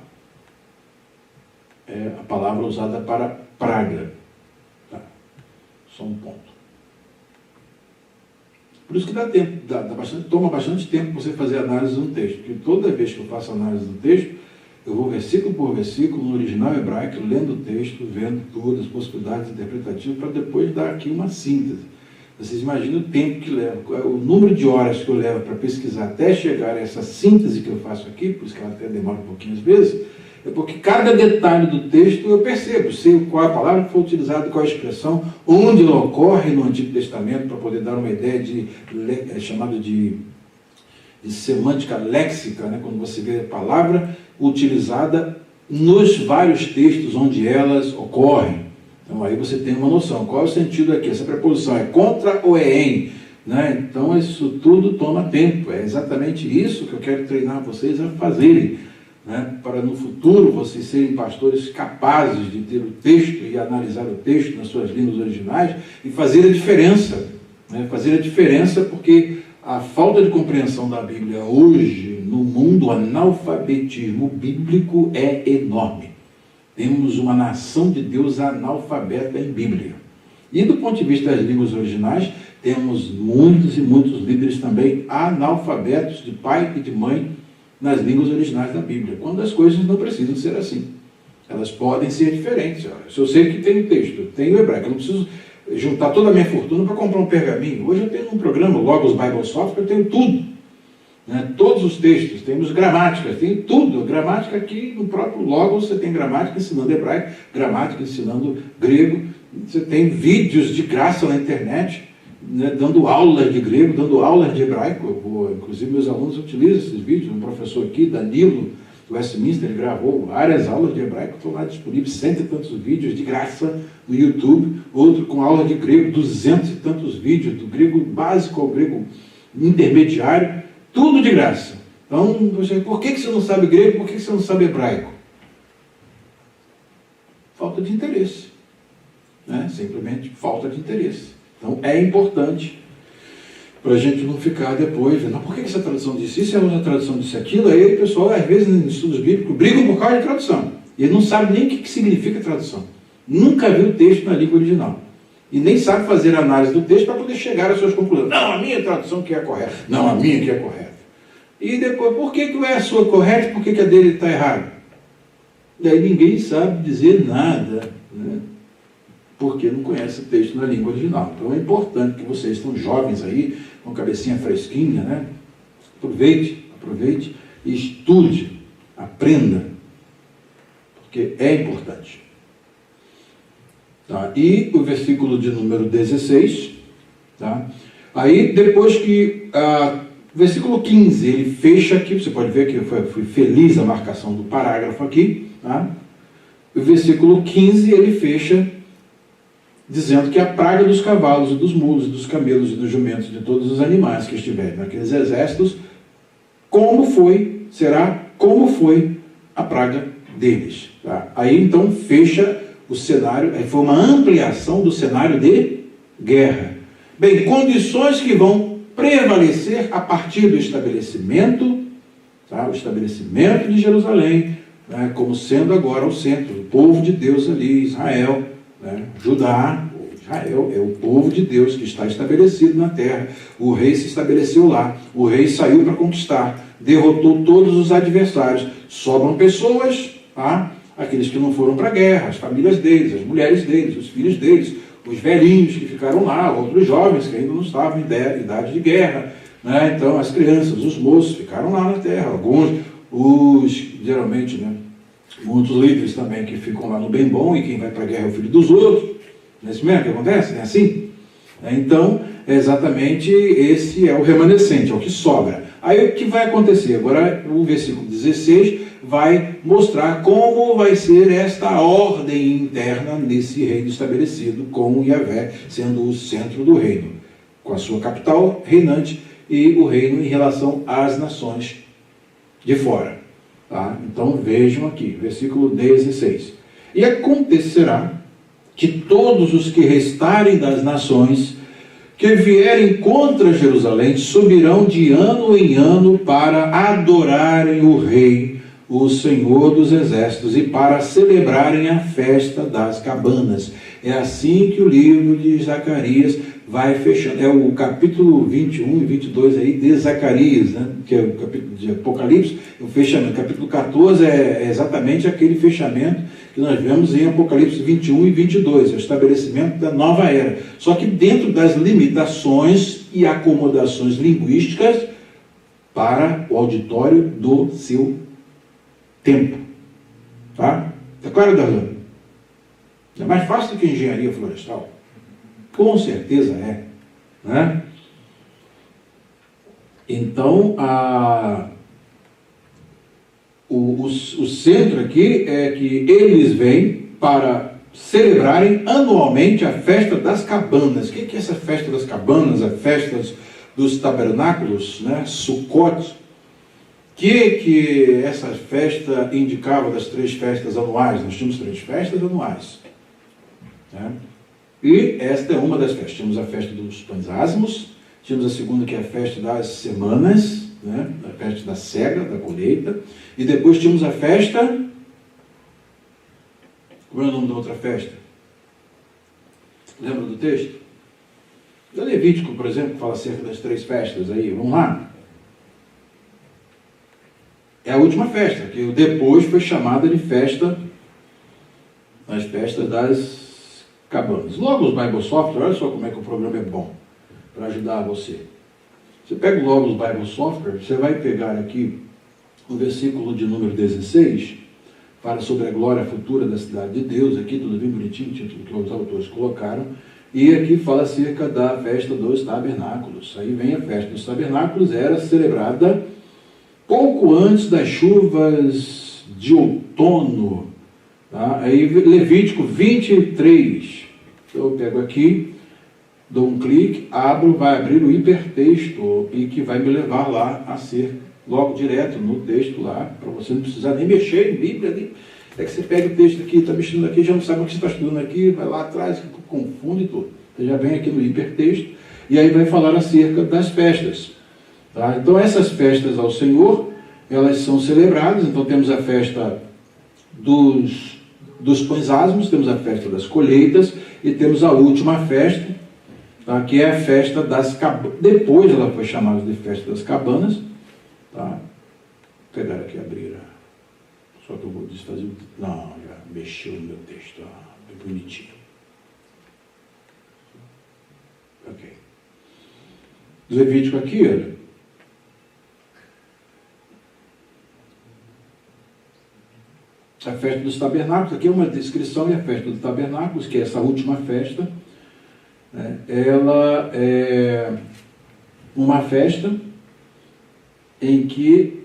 é a palavra usada para praga. Tá? Só um ponto. Por isso que dá tempo, toma bastante tempo para você fazer análise de um texto, porque toda vez que eu faço análise do texto, eu vou versículo por versículo, no original hebraico, lendo o texto, vendo todas as possibilidades interpretativas, para depois dar aqui uma síntese. Vocês imaginam o tempo que leva, o número de horas que eu levo para pesquisar até chegar a essa síntese que eu faço aqui, por isso que ela até demora um pouquinho às vezes, É porque cada detalhe do texto eu percebo, sei qual a palavra que foi utilizada, qual a expressão, onde ela ocorre no Antigo Testamento, para poder dar uma ideia chamado de semântica léxica, né? Quando você vê a palavra utilizada nos vários textos onde elas ocorrem. Então aí você tem uma noção. Qual é o sentido aqui? Essa preposição é contra ou é em? Né? Então isso tudo toma tempo. É exatamente isso que eu quero treinar vocês a fazerem, né? Para no futuro vocês serem pastores capazes de ter o texto e analisar o texto nas suas línguas originais e fazer a diferença. Né? Fazer a diferença porque a falta de compreensão da Bíblia hoje, no mundo, o analfabetismo bíblico é enorme. Temos uma nação de Deus analfabeta em Bíblia. E do ponto de vista das línguas originais, temos muitos e muitos líderes também analfabetos de pai e de mãe nas línguas originais da Bíblia, quando as coisas não precisam ser assim. Elas podem ser diferentes. Se eu sei que tem o texto, eu tenho o hebraico, eu não preciso juntar toda a minha fortuna para comprar um pergaminho. Hoje eu tenho um programa, Logos Bible Software, eu tenho tudo. Né? Todos os textos, temos gramáticas, tem tudo. Gramática aqui no próprio Logos, você tem gramática ensinando hebraico, gramática ensinando grego, você tem vídeos de graça na internet, né, dando aulas de grego, dando aulas de hebraico. Inclusive meus alunos utilizam esses vídeos. Um professor aqui, Danilo, do Westminster, ele gravou várias aulas de hebraico, estão lá disponíveis, 100 e tantos vídeos de graça no YouTube, outro com aula de grego, 200 e tantos vídeos, do grego básico ao grego intermediário, tudo de graça. Então, por que você não sabe grego, por que você não sabe hebraico? Falta de interesse. Né? Simplesmente falta de interesse. Então, é importante para a gente não ficar depois, não, por que essa tradução disse isso, a outra tradução disse aquilo, aí o pessoal, às vezes, em estudos bíblicos, brigam por causa de tradução. E ele não sabe nem o que significa tradução. Nunca viu o texto na língua original. E nem sabe fazer a análise do texto para poder chegar às suas conclusões. Não, a minha tradução que é correta. Não, a minha que é correta. E depois, por que é a sua correta e por que a dele está errada? E aí ninguém sabe dizer nada, né? Porque não conhece o texto na língua original. Então é importante que vocês estão jovens aí, com cabecinha fresquinha, né? Aproveite e estude, aprenda, porque é importante. Tá? E o versículo de número 16, tá? Aí depois que, o versículo 15, ele fecha aqui, você pode ver que foi feliz a marcação do parágrafo aqui, tá? O versículo 15, ele fecha dizendo que a praga dos cavalos, e dos mulos, e dos camelos, e dos jumentos, de todos os animais que estiverem naqueles exércitos, como foi a praga deles. Tá? Aí então fecha o cenário, aí foi uma ampliação do cenário de guerra. Bem, condições que vão prevalecer a partir do estabelecimento, tá? O estabelecimento de Jerusalém, né? Como sendo agora o centro, o povo de Deus ali, Israel, né? Judá, Israel é o povo de Deus que está estabelecido na terra. O rei se estabeleceu lá, o rei saiu para conquistar, derrotou todos os adversários. Sobram pessoas, tá? Aqueles que não foram para a guerra, as famílias deles, as mulheres deles, os filhos deles, os velhinhos que ficaram lá, outros jovens que ainda não estavam em idade de guerra, né? Então as crianças, os moços ficaram lá na terra, alguns, geralmente, né? Muitos líderes também que ficam lá no bem bom, e quem vai para a guerra é o filho dos outros. Não é isso mesmo que acontece? Não é assim? Então, exatamente esse é o remanescente, é o que sobra. Aí o que vai acontecer? Agora o versículo 16 vai mostrar como vai ser esta ordem interna nesse reino estabelecido, com Yahvé sendo o centro do reino, com a sua capital reinante e o reino em relação às nações de fora. Tá? Então vejam aqui, versículo 16. E acontecerá que todos os que restarem das nações que vierem contra Jerusalém subirão de ano em ano para adorarem o Rei, o Senhor dos Exércitos, e para celebrarem a festa das cabanas. É assim que o livro de Zacarias vai fechando. É o capítulo 21 e 22 aí de Zacarias, né? Que é o capítulo de Apocalipse, o fechamento. O capítulo 14 é exatamente aquele fechamento que nós vemos em Apocalipse 21 e 22, o estabelecimento da nova era. Só que dentro das limitações e acomodações linguísticas para o auditório do seu tempo. Tá? Está claro, Darlan? É mais fácil do que engenharia florestal? Com certeza é. Né? Então, o centro aqui é que eles vêm para celebrarem anualmente a festa das cabanas. O que é essa festa das cabanas? A festa dos tabernáculos, né? Sukkot. Que essa festa indicava das 3 festas anuais? Nós tínhamos 3 festas anuais. Né? E esta é uma das festas. Tínhamos a festa dos pães ázimos, tínhamos a segunda, que é a festa das semanas, né? A festa da cega, da colheita, e depois tínhamos a festa... Como é o nome da outra festa? Lembra do texto? O Levítico, por exemplo, que fala acerca das 3 festas aí. Vamos lá. É a última festa, que depois foi chamada de festa, as festas das cabanas. Logo os Bible Software, olha só como é que o programa é bom, para ajudar você. Você pega o Logos Bible Software, você vai pegar aqui o versículo de número 16, fala sobre a glória futura da cidade de Deus, aqui tudo bem bonitinho, título que os autores colocaram, e aqui fala acerca da festa dos tabernáculos. Aí vem a festa dos tabernáculos, era celebrada pouco antes das chuvas de outono. Tá? Aí Levítico 23, eu pego aqui, dou um clique, abro, vai abrir o hipertexto, e que vai me levar lá a ser logo direto no texto lá, para você não precisar nem mexer em Bíblia, nem... É que você pega o texto aqui, está mexendo aqui, já não sabe o que você está estudando aqui, vai lá atrás, confunde tudo. Você já vem aqui no hipertexto, e aí vai falar acerca das festas. Tá? Então essas festas ao Senhor, elas são celebradas. Então temos a festa dos pães ázimos, temos a festa das colheitas, e temos a última festa, tá? Que é a festa das cabanas. Depois ela foi chamada de festa das cabanas. Tá? Vou pegar aqui, abrir. Só que eu vou desfazer o... Não, já mexeu no meu texto. Bem bonitinho. Ok. Levítico aqui, olha. A festa dos tabernáculos, aqui é uma descrição, e a festa dos tabernáculos, que é essa última festa, né? Ela é uma festa em que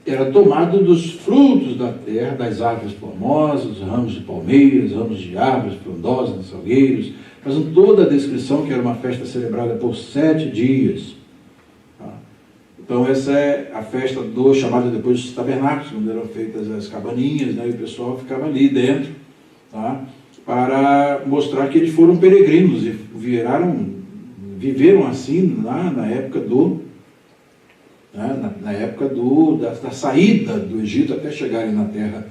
era tomado dos frutos da terra, das árvores formosas, ramos de palmeiras, ramos de árvores frondosas, salgueiros, fazendo toda a descrição, que era uma festa celebrada por 7 dias. Tá? Então essa é a festa chamada depois dos tabernáculos, quando eram feitas as cabaninhas, né, e o pessoal ficava ali dentro, tá? Para mostrar que eles foram peregrinos e viveram assim lá na época da saída do Egito até chegarem na terra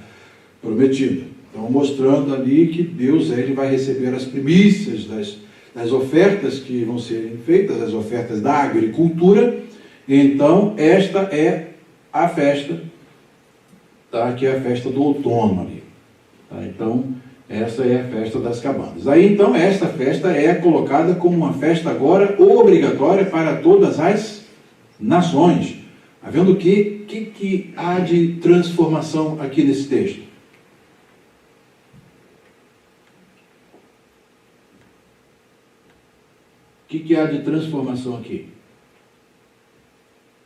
prometida. Então, mostrando ali que Deus ele vai receber as primícias das ofertas que vão serem feitas, as ofertas da agricultura. Então, esta é a festa, tá? Que é a festa do outono ali. Tá? Então, essa é a festa das cabanas. Aí, então, esta festa é colocada como uma festa agora obrigatória para todas as nações. Havendo o que há de transformação aqui nesse texto? O que há de transformação aqui?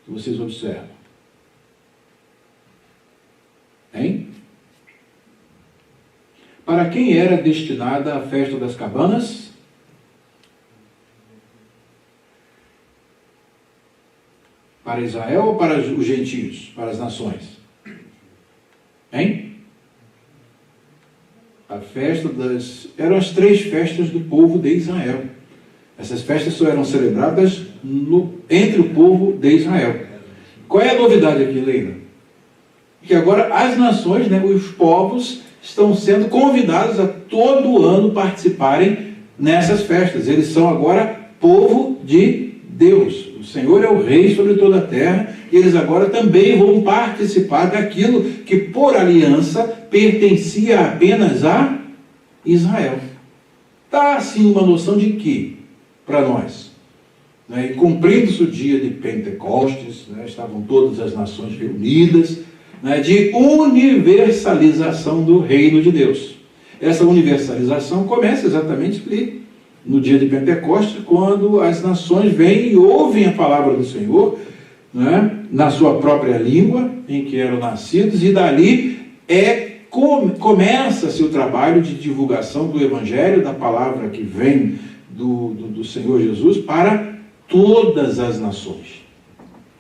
Que vocês observam. Hein? Para quem era destinada a festa das cabanas? Para Israel ou para os gentios? Para as nações? Hein? A festa eram as 3 festas do povo de Israel. Essas festas só eram celebradas entre o povo de Israel. Qual é a novidade aqui, Leila? Que agora as nações, né, os povos, estão sendo convidados a todo ano participarem nessas festas. Eles são agora povo de Deus. O Senhor é o rei sobre toda a terra, e eles agora também vão participar daquilo que por aliança pertencia apenas a Israel. Dá assim uma noção de que, para nós, né, e cumprindo-se o dia de Pentecostes, né, estavam todas as nações reunidas, né, de universalização do reino de Deus. Essa universalização começa exatamente ali, no dia de Pentecostes, quando as nações vêm e ouvem a palavra do Senhor, né, na sua própria língua, em que eram nascidos, e dali começa-se o trabalho de divulgação do Evangelho, da palavra que vem do Senhor Jesus para todas as nações.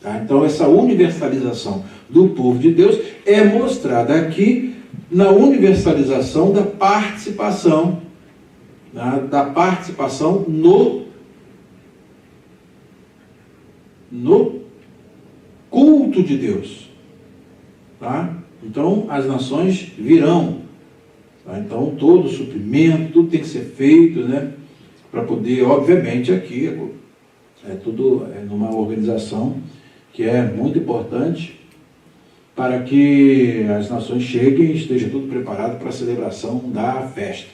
Tá? Então, essa universalização do povo de Deus é mostrada aqui na universalização da participação, né, da participação no culto de Deus. Tá? Então, as nações virão. Tá? Então, todo o suprimento, tudo tem que ser feito, né, para poder, obviamente, aqui tudo numa organização que é muito importante para que as nações cheguem e esteja tudo preparado para a celebração da festa.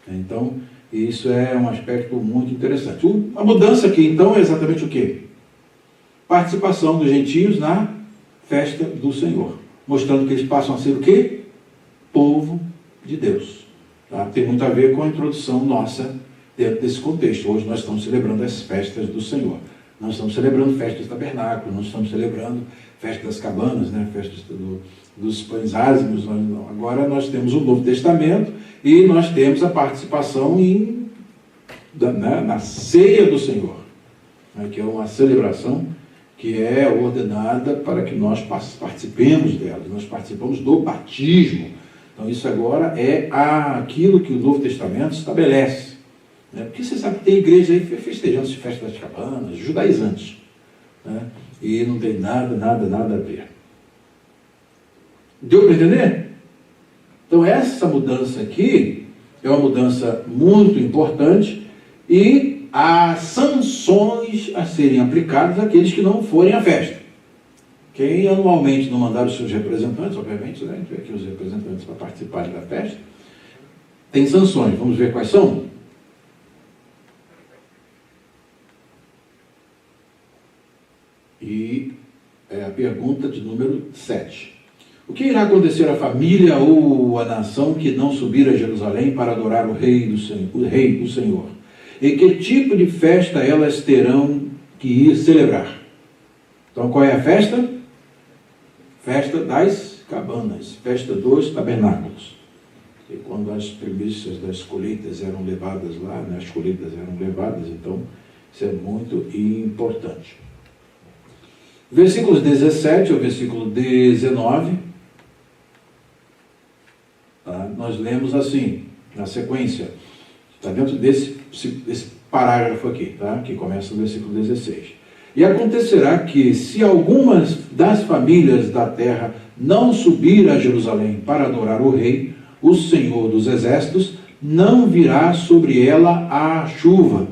Então, isso é um aspecto muito interessante. A mudança aqui, então, é exatamente o quê? Participação dos gentios na festa do Senhor, mostrando que eles passam a ser o quê? Povo de Deus. Tá? Tem muito a ver com a introdução nossa dentro desse contexto. Hoje nós estamos celebrando as festas do Senhor. Nós estamos celebrando festas do tabernáculo, nós estamos celebrando festas das cabanas, né? Festas dos pães ázimos. Agora nós temos o Novo Testamento e nós temos a participação na ceia do Senhor, né? Que é uma celebração que é ordenada para que nós participemos dela. Nós participamos do batismo. Então isso agora é aquilo que o Novo Testamento estabelece. Porque você sabe que tem igreja aí festejando as festas das cabanas, judaizantes, né? E não tem nada a ver. Deu para entender? Então essa mudança aqui é uma mudança muito importante e há sanções a serem aplicadas àqueles que não forem à festa. Quem anualmente não mandar os seus representantes, obviamente, né? A gente vê aqui os representantes para participarem da festa, tem sanções. Vamos ver quais são? E é a pergunta de número 7. O que irá acontecer à família ou à nação que não subir a Jerusalém para adorar o Rei do Senhor? E que tipo de festa elas terão que ir celebrar? Então, qual é a festa? Festa das cabanas, festa dos tabernáculos. E quando as primícias das colheitas eram levadas lá, né, as colheitas eram levadas, então isso é muito importante. Versículos 17 ao versículo 19, tá? Nós lemos assim, na sequência, está dentro desse parágrafo aqui, tá? Que começa no versículo 16. E acontecerá que, se algumas das famílias da terra não subir a Jerusalém para adorar o Rei, o Senhor dos Exércitos, não virá sobre ela a chuva.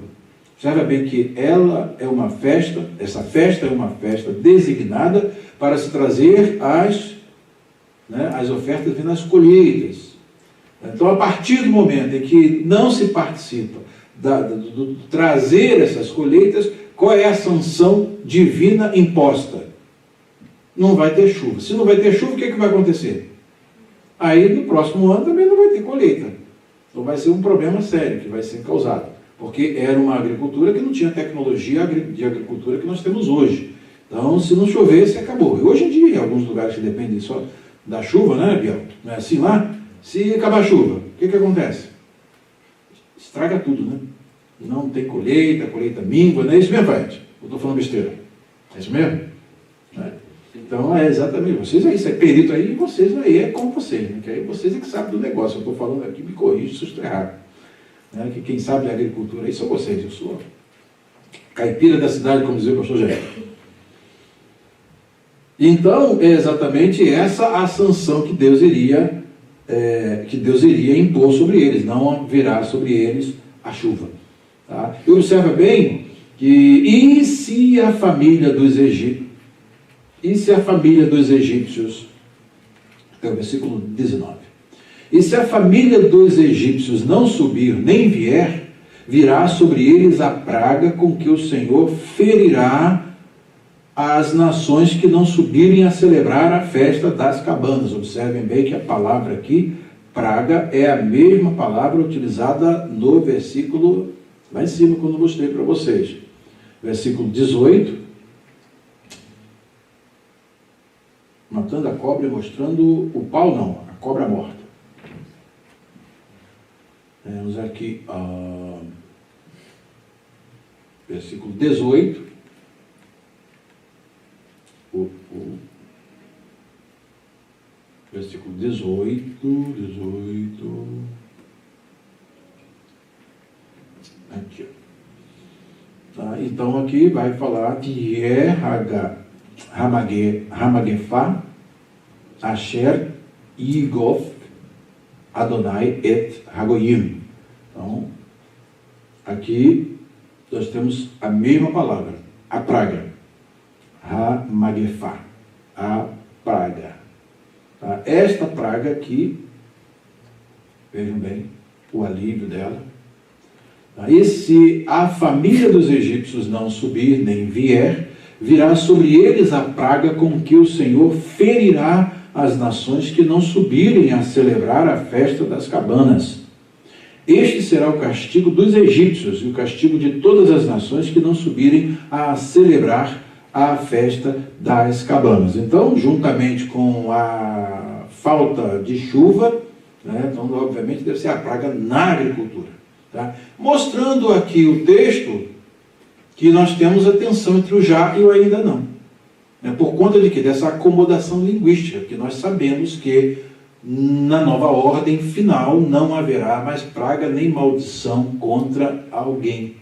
Observa bem que ela é uma festa, essa festa é uma festa designada para se trazer as ofertas vindo das colheitas. Então, a partir do momento em que não se participa do trazer essas colheitas, qual é a sanção divina imposta? Não vai ter chuva. Se não vai ter chuva, o que vai acontecer? Aí, no próximo ano, também não vai ter colheita. Então, vai ser um problema sério que vai ser causado. Porque era uma agricultura que não tinha tecnologia de agricultura que nós temos hoje. Então, se não chovesse, acabou. E hoje em dia, em alguns lugares que dependem só da chuva, né, Biel? Não é assim lá? Se acabar a chuva, o que acontece? Estraga tudo, né? Não tem colheita, a colheita mingua, não é isso mesmo, Fred? Eu estou falando besteira. É isso mesmo? É. Então, é exatamente. Vocês aí, isso é perito aí, e vocês aí é com vocês, né? Que aí vocês é que sabem do negócio. Eu estou falando aqui, me corrija se eu estou errado. Que quem sabe de agricultura aí são vocês, eu sou caipira da cidade, como dizia o pastor Jair. Então, é exatamente essa a sanção que Deus iria impor sobre eles, não virá sobre eles a chuva. Tá? E observa bem que, e se a família dos egípcios, até o versículo 19, e se a família dos egípcios não subir nem vier, virá sobre eles a praga com que o Senhor ferirá as nações que não subirem a celebrar a festa das cabanas. Observem bem que a palavra aqui, praga, é a mesma palavra utilizada no versículo lá em cima, quando eu mostrei para vocês. Versículo 18. Matando a cobra e mostrando o pau, não, a cobra morta. Temos aqui versículo 18. Versículo 18. Aqui, tá? Então aqui vai falar de Hamagefá, Asher, Igof, Adonai et Hagoyim. Então, aqui nós temos a mesma palavra, a praga. Hamagefá, a praga. Tá? Esta praga aqui, vejam bem o alívio dela. Tá? E se a família dos egípcios não subir nem vier, virá sobre eles a praga com que o Senhor ferirá as nações que não subirem a celebrar a festa das cabanas. Este será o castigo dos egípcios e o castigo de todas as nações que não subirem a celebrar a festa das cabanas. Então, juntamente com a falta de chuva, né, então, obviamente, deve ser a praga na agricultura. Tá? Mostrando aqui o texto que nós temos a tensão entre o já e o ainda não. Por conta de quê? Dessa acomodação linguística, que nós sabemos que na nova ordem final não haverá mais praga nem maldição contra alguém.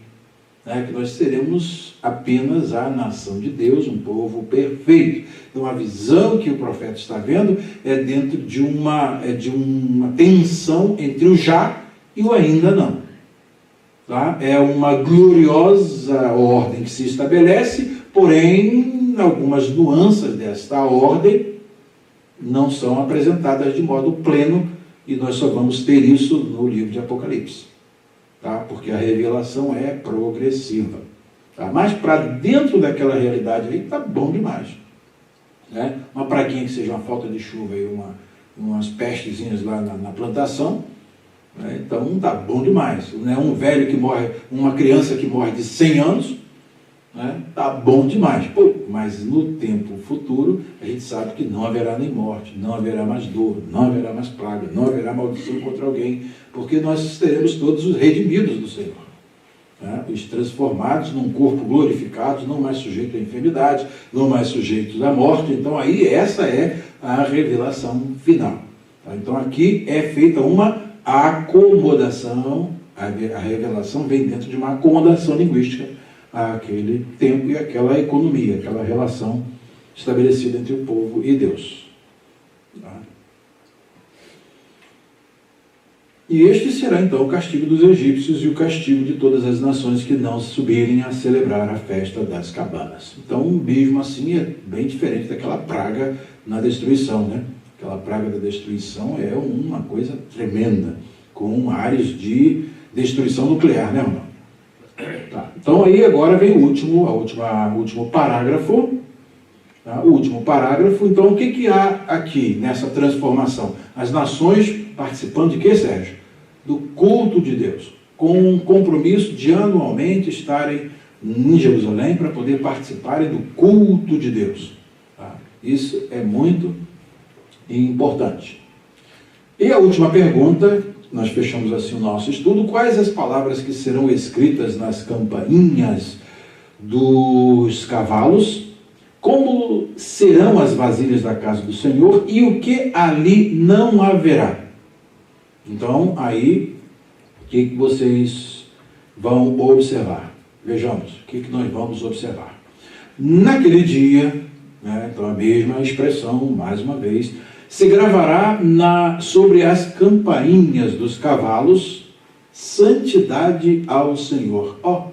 Que nós seremos apenas a nação de Deus, um povo perfeito. Então a visão que o profeta está vendo é dentro de uma tensão entre o já e o ainda não. Tá? É uma gloriosa ordem que se estabelece, porém algumas nuances desta ordem não são apresentadas de modo pleno, e nós só vamos ter isso no livro de Apocalipse. Tá? Porque a revelação é progressiva. Tá? Mas para dentro daquela realidade aí está bom demais. Né? Uma praguinha que seja uma falta de chuva e umas pestezinhas lá na plantação, né? Então está bom demais. Né? Um velho que morre, uma criança que morre de 100 anos, está bom demais. Pô, mas no tempo futuro a gente sabe que não haverá nem morte, não haverá mais dor, não haverá mais praga, não haverá maldição contra alguém, porque nós teremos todos os redimidos do Senhor, os transformados num corpo glorificado, não mais sujeito à enfermidade, não mais sujeitos à morte. Então aí essa é a revelação final. Tá? Então aqui é feita uma acomodação, a revelação vem dentro de uma acomodação linguística àquele tempo e àquela economia, aquela relação estabelecida entre o povo e Deus. Tá? E este será então o castigo dos egípcios e o castigo de todas as nações que não subirem a celebrar a festa das cabanas. Então, mesmo assim, é bem diferente daquela praga na destruição, né? Aquela praga da destruição é uma coisa tremenda, com áreas de destruição nuclear, né, irmão? Tá. Então, aí agora vem o último parágrafo. Tá? O último parágrafo. Então, o que há aqui nessa transformação? As nações participando de quê, Sérgio? Do culto de Deus, com um compromisso de anualmente estarem em Jerusalém para poder participarem do culto de Deus. Tá? Isso é muito importante. E a última pergunta, nós fechamos assim o nosso estudo: quais as palavras que serão escritas nas campainhas dos cavalos? Como serão as vasilhas da casa do Senhor e o que ali não haverá? Então, aí, o que vocês vão observar? Vejamos, o que nós vamos observar. Naquele dia, então a mesma expressão, mais uma vez, se gravará sobre as campainhas dos cavalos, santidade ao Senhor. O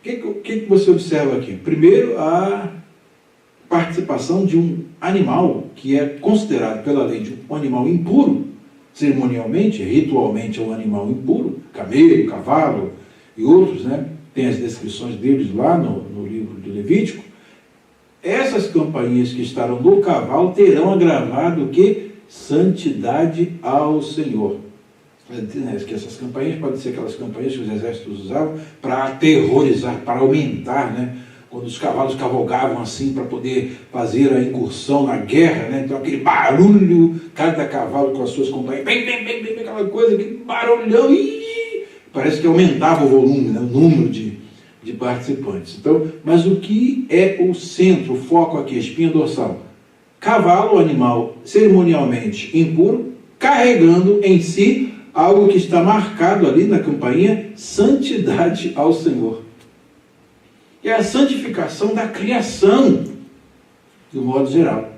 que você observa aqui? Primeiro, a participação de um animal que é considerado pela lei de um animal impuro, cerimonialmente, ritualmente é um animal impuro, camelo, cavalo, e outros, né? Tem as descrições deles lá no livro de Levítico. Essas campainhas que estarão no cavalo terão agravado o que? Santidade ao Senhor. Que essas campainhas podem ser aquelas campainhas que os exércitos usavam para aterrorizar, para aumentar, né? Quando os cavalos cavalgavam assim para poder fazer a incursão na guerra, né? Então aquele barulho, cada cavalo com as suas companhias, bem, aquela coisa, aquele barulhão, parece que aumentava o volume, né? O número de participantes. Então, mas o que é o centro, o foco aqui, a espinha dorsal? Cavalo, animal cerimonialmente impuro, carregando em si algo que está marcado ali na campainha, santidade ao Senhor. É a santificação da criação, de um modo geral.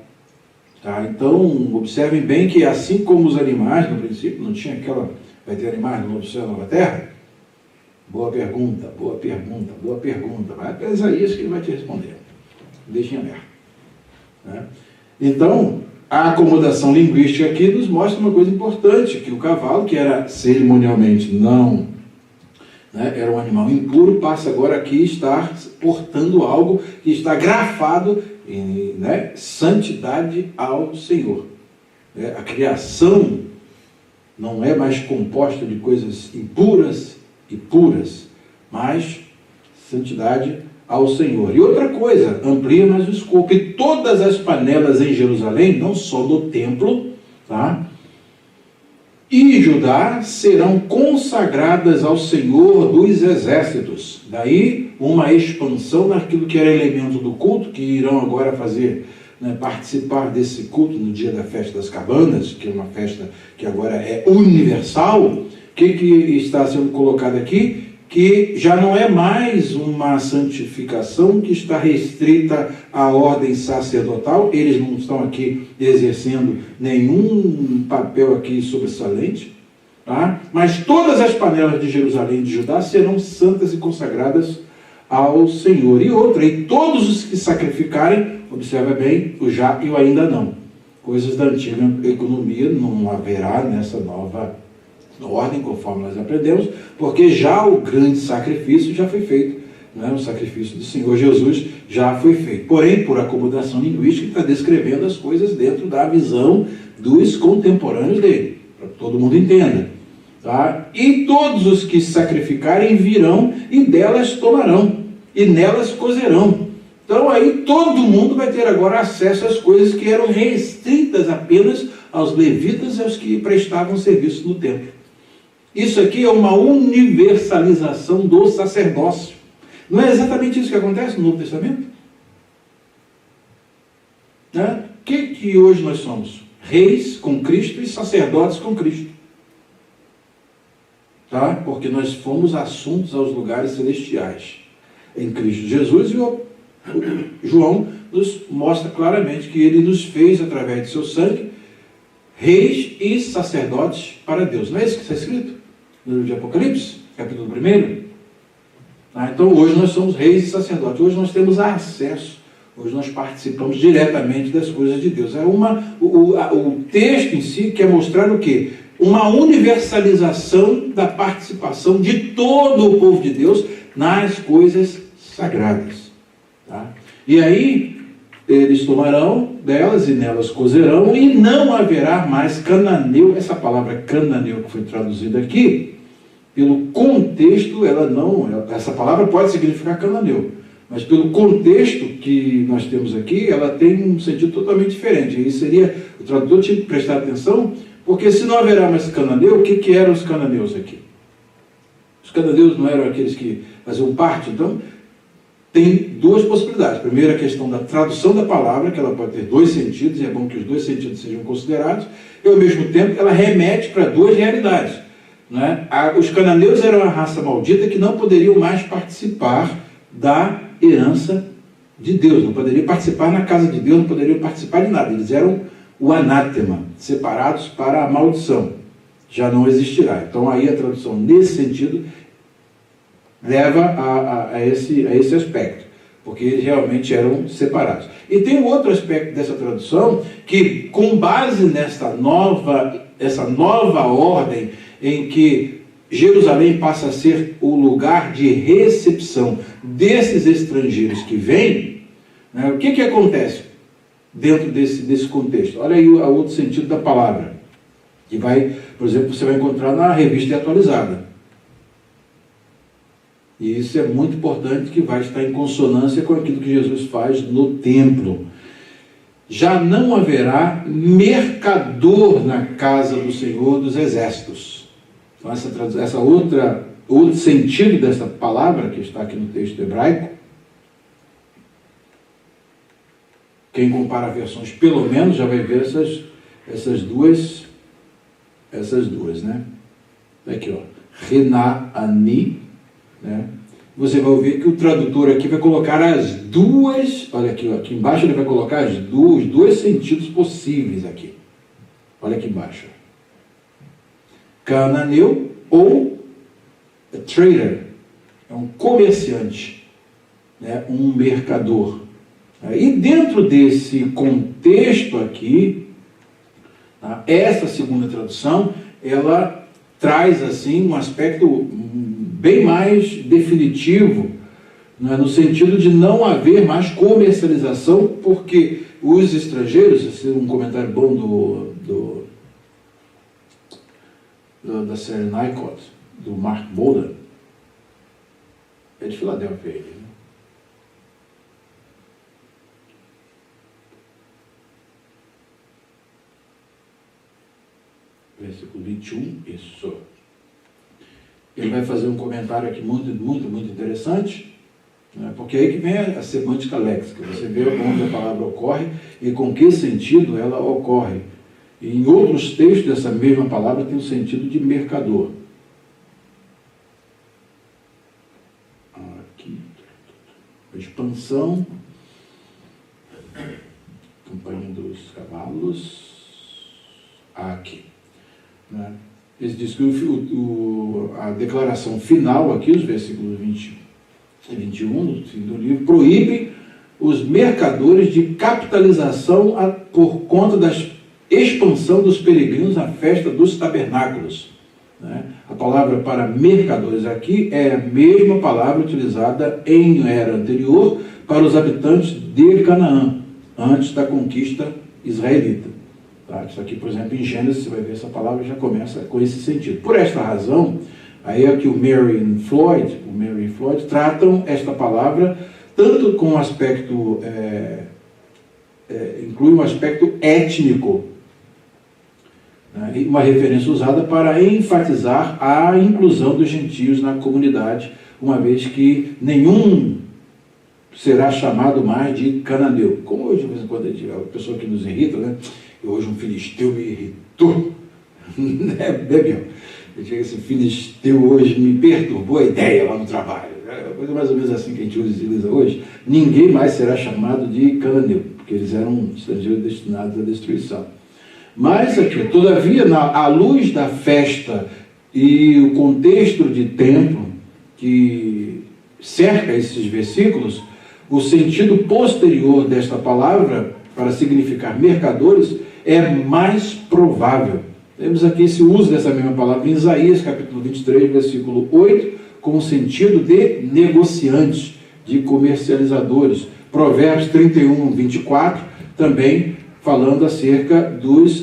Tá? Então, observem bem que assim como os animais, no princípio, não tinha aquela, vai ter animais no novo céu, nova terra? Boa pergunta. Vai para Isaías que ele vai te responder. Deixem aberto. Né? Então, a acomodação linguística aqui nos mostra uma coisa importante, que o cavalo, que era cerimonialmente não, né, era um animal impuro, passa agora aqui a estar portando algo que está grafado em, né, santidade ao Senhor. A criação não é mais composta de coisas impuras e puras, mas santidade ao Senhor. E outra coisa, amplia mais o escopo. E todas as panelas em Jerusalém, não só no templo, tá? E Judá serão consagradas ao Senhor dos exércitos. Daí uma expansão naquilo que era elemento do culto, que irão agora fazer, né, participar desse culto no dia da festa das cabanas, que é uma festa que agora é universal. O que está sendo colocado aqui? Que já não é mais uma santificação que está restrita à ordem sacerdotal. Eles não estão aqui exercendo nenhum papel aqui sobressalente, tá? Mas todas as panelas de Jerusalém e de Judá serão santas e consagradas ao Senhor. E outra, e todos os que sacrificarem, observa bem, o já e o ainda não. Coisas da antiga economia não haverá nessa nova ordem, conforme nós aprendemos, porque já o grande sacrifício já foi feito, né? O sacrifício do Senhor Jesus já foi feito. Porém, por acomodação linguística, está descrevendo as coisas dentro da visão dos contemporâneos dele, para que todo mundo entenda. Tá? E todos os que sacrificarem virão e delas tomarão, e nelas cozerão. Então aí todo mundo vai ter agora acesso às coisas que eram restritas apenas aos levitas e aos que prestavam serviço no templo. Isso aqui é uma universalização do sacerdócio. Não é exatamente isso que acontece no Novo Testamento? Né? O que hoje nós somos? Reis com Cristo e sacerdotes com Cristo. Tá? Porque nós fomos assuntos aos lugares celestiais em Cristo Jesus, e o João nos mostra claramente que ele nos fez, através de seu sangue, reis e sacerdotes para Deus. Não é isso que está escrito no livro de Apocalipse, capítulo 1? Então hoje nós somos reis e sacerdotes, hoje nós temos acesso, hoje nós participamos diretamente das coisas de Deus. O texto em si quer mostrar o quê? Uma universalização da participação de todo o povo de Deus nas coisas sagradas. Tá? E aí eles tomarão delas e nelas cozerão, e não haverá mais cananeu. Essa palavra cananeu que foi traduzida aqui, pelo contexto, essa palavra pode significar cananeu, mas pelo contexto que nós temos aqui, ela tem um sentido totalmente diferente. E seria, o tradutor tinha que prestar atenção, porque se não haverá mais cananeu, o que eram os cananeus aqui? Os cananeus não eram aqueles que faziam parte? Então, tem duas possibilidades. Primeiro, a questão da tradução da palavra, que ela pode ter dois sentidos, e é bom que os dois sentidos sejam considerados, e ao mesmo tempo ela remete para duas realidades. Né? Os cananeus eram a raça maldita que não poderiam mais participar da herança de Deus, não poderiam participar na casa de Deus, não poderiam participar de nada. Eles eram o anátema, separados para a maldição. Já não existirá. Então aí a tradução nesse sentido leva a esse aspecto, porque eles realmente eram separados. E tem um outro aspecto dessa tradução, que com base nessa nova ordem, em que Jerusalém passa a ser o lugar de recepção desses estrangeiros que vêm, né? O que acontece dentro desse contexto? Olha aí o outro sentido da palavra, que vai, por exemplo, você vai encontrar na Revista Atualizada. E isso é muito importante, que vai estar em consonância com aquilo que Jesus faz no templo. Já não haverá mercador na casa do Senhor dos Exércitos. Então, outro sentido dessa palavra que está aqui no texto hebraico, quem compara versões, pelo menos, já vai ver essas duas, né? Aqui, ó, Renaani, né? Você vai ver que o tradutor aqui vai colocar as duas, olha aqui, ó, aqui embaixo ele vai colocar os dois sentidos possíveis aqui. Olha aqui embaixo. Cananeu ou trader, é um comerciante, né? Um mercador. E dentro desse contexto aqui, tá? Essa segunda tradução, ela traz assim um aspecto bem mais definitivo, né, no sentido de não haver mais comercialização, porque os estrangeiros, esse é um comentário bom da série Nycot, do Mark Bolden, é de Filadélfia ele, né? Versículo 21, isso. Ele vai fazer um comentário aqui muito interessante, né, porque é aí que vem a semântica léxica. Você vê onde a palavra ocorre e com que sentido ela ocorre. E em outros textos, essa mesma palavra tem o sentido de mercador. Aqui, a expansão, campanha dos cavalos, aqui, né? Ele diz que a declaração final aqui, os versículos 20 e 21 do livro, proíbe os mercadores de capitalização por conta da expansão dos peregrinos à festa dos tabernáculos, né? A palavra para mercadores aqui é a mesma palavra utilizada em era anterior para os habitantes de Canaã, antes da conquista israelita. Tá? Isso aqui, por exemplo, em Gênesis, você vai ver essa palavra já começa com esse sentido. Por esta razão, aí é que o Mary e Floyd tratam esta palavra tanto com um aspecto, inclui um aspecto étnico, né? E uma referência usada para enfatizar a inclusão dos gentios na comunidade, uma vez que nenhum será chamado mais de cananeu. Como hoje, de vez em quando, a pessoa que nos irrita, né? Hoje um filisteu me irritou, né, Bebião? Eu digo, esse filisteu hoje me perturbou a ideia lá no trabalho. É coisa mais ou menos assim que a gente utiliza hoje. Ninguém mais será chamado de cananeu, porque eles eram estrangeiros destinados à destruição. Mas aqui, todavia, à luz da festa e o contexto de templo que cerca esses versículos, o sentido posterior desta palavra, para significar mercadores, é mais provável. Temos aqui esse uso dessa mesma palavra em Isaías, capítulo 23, versículo 8, com o sentido de negociantes, de comercializadores. Provérbios 31, 24, também falando acerca dos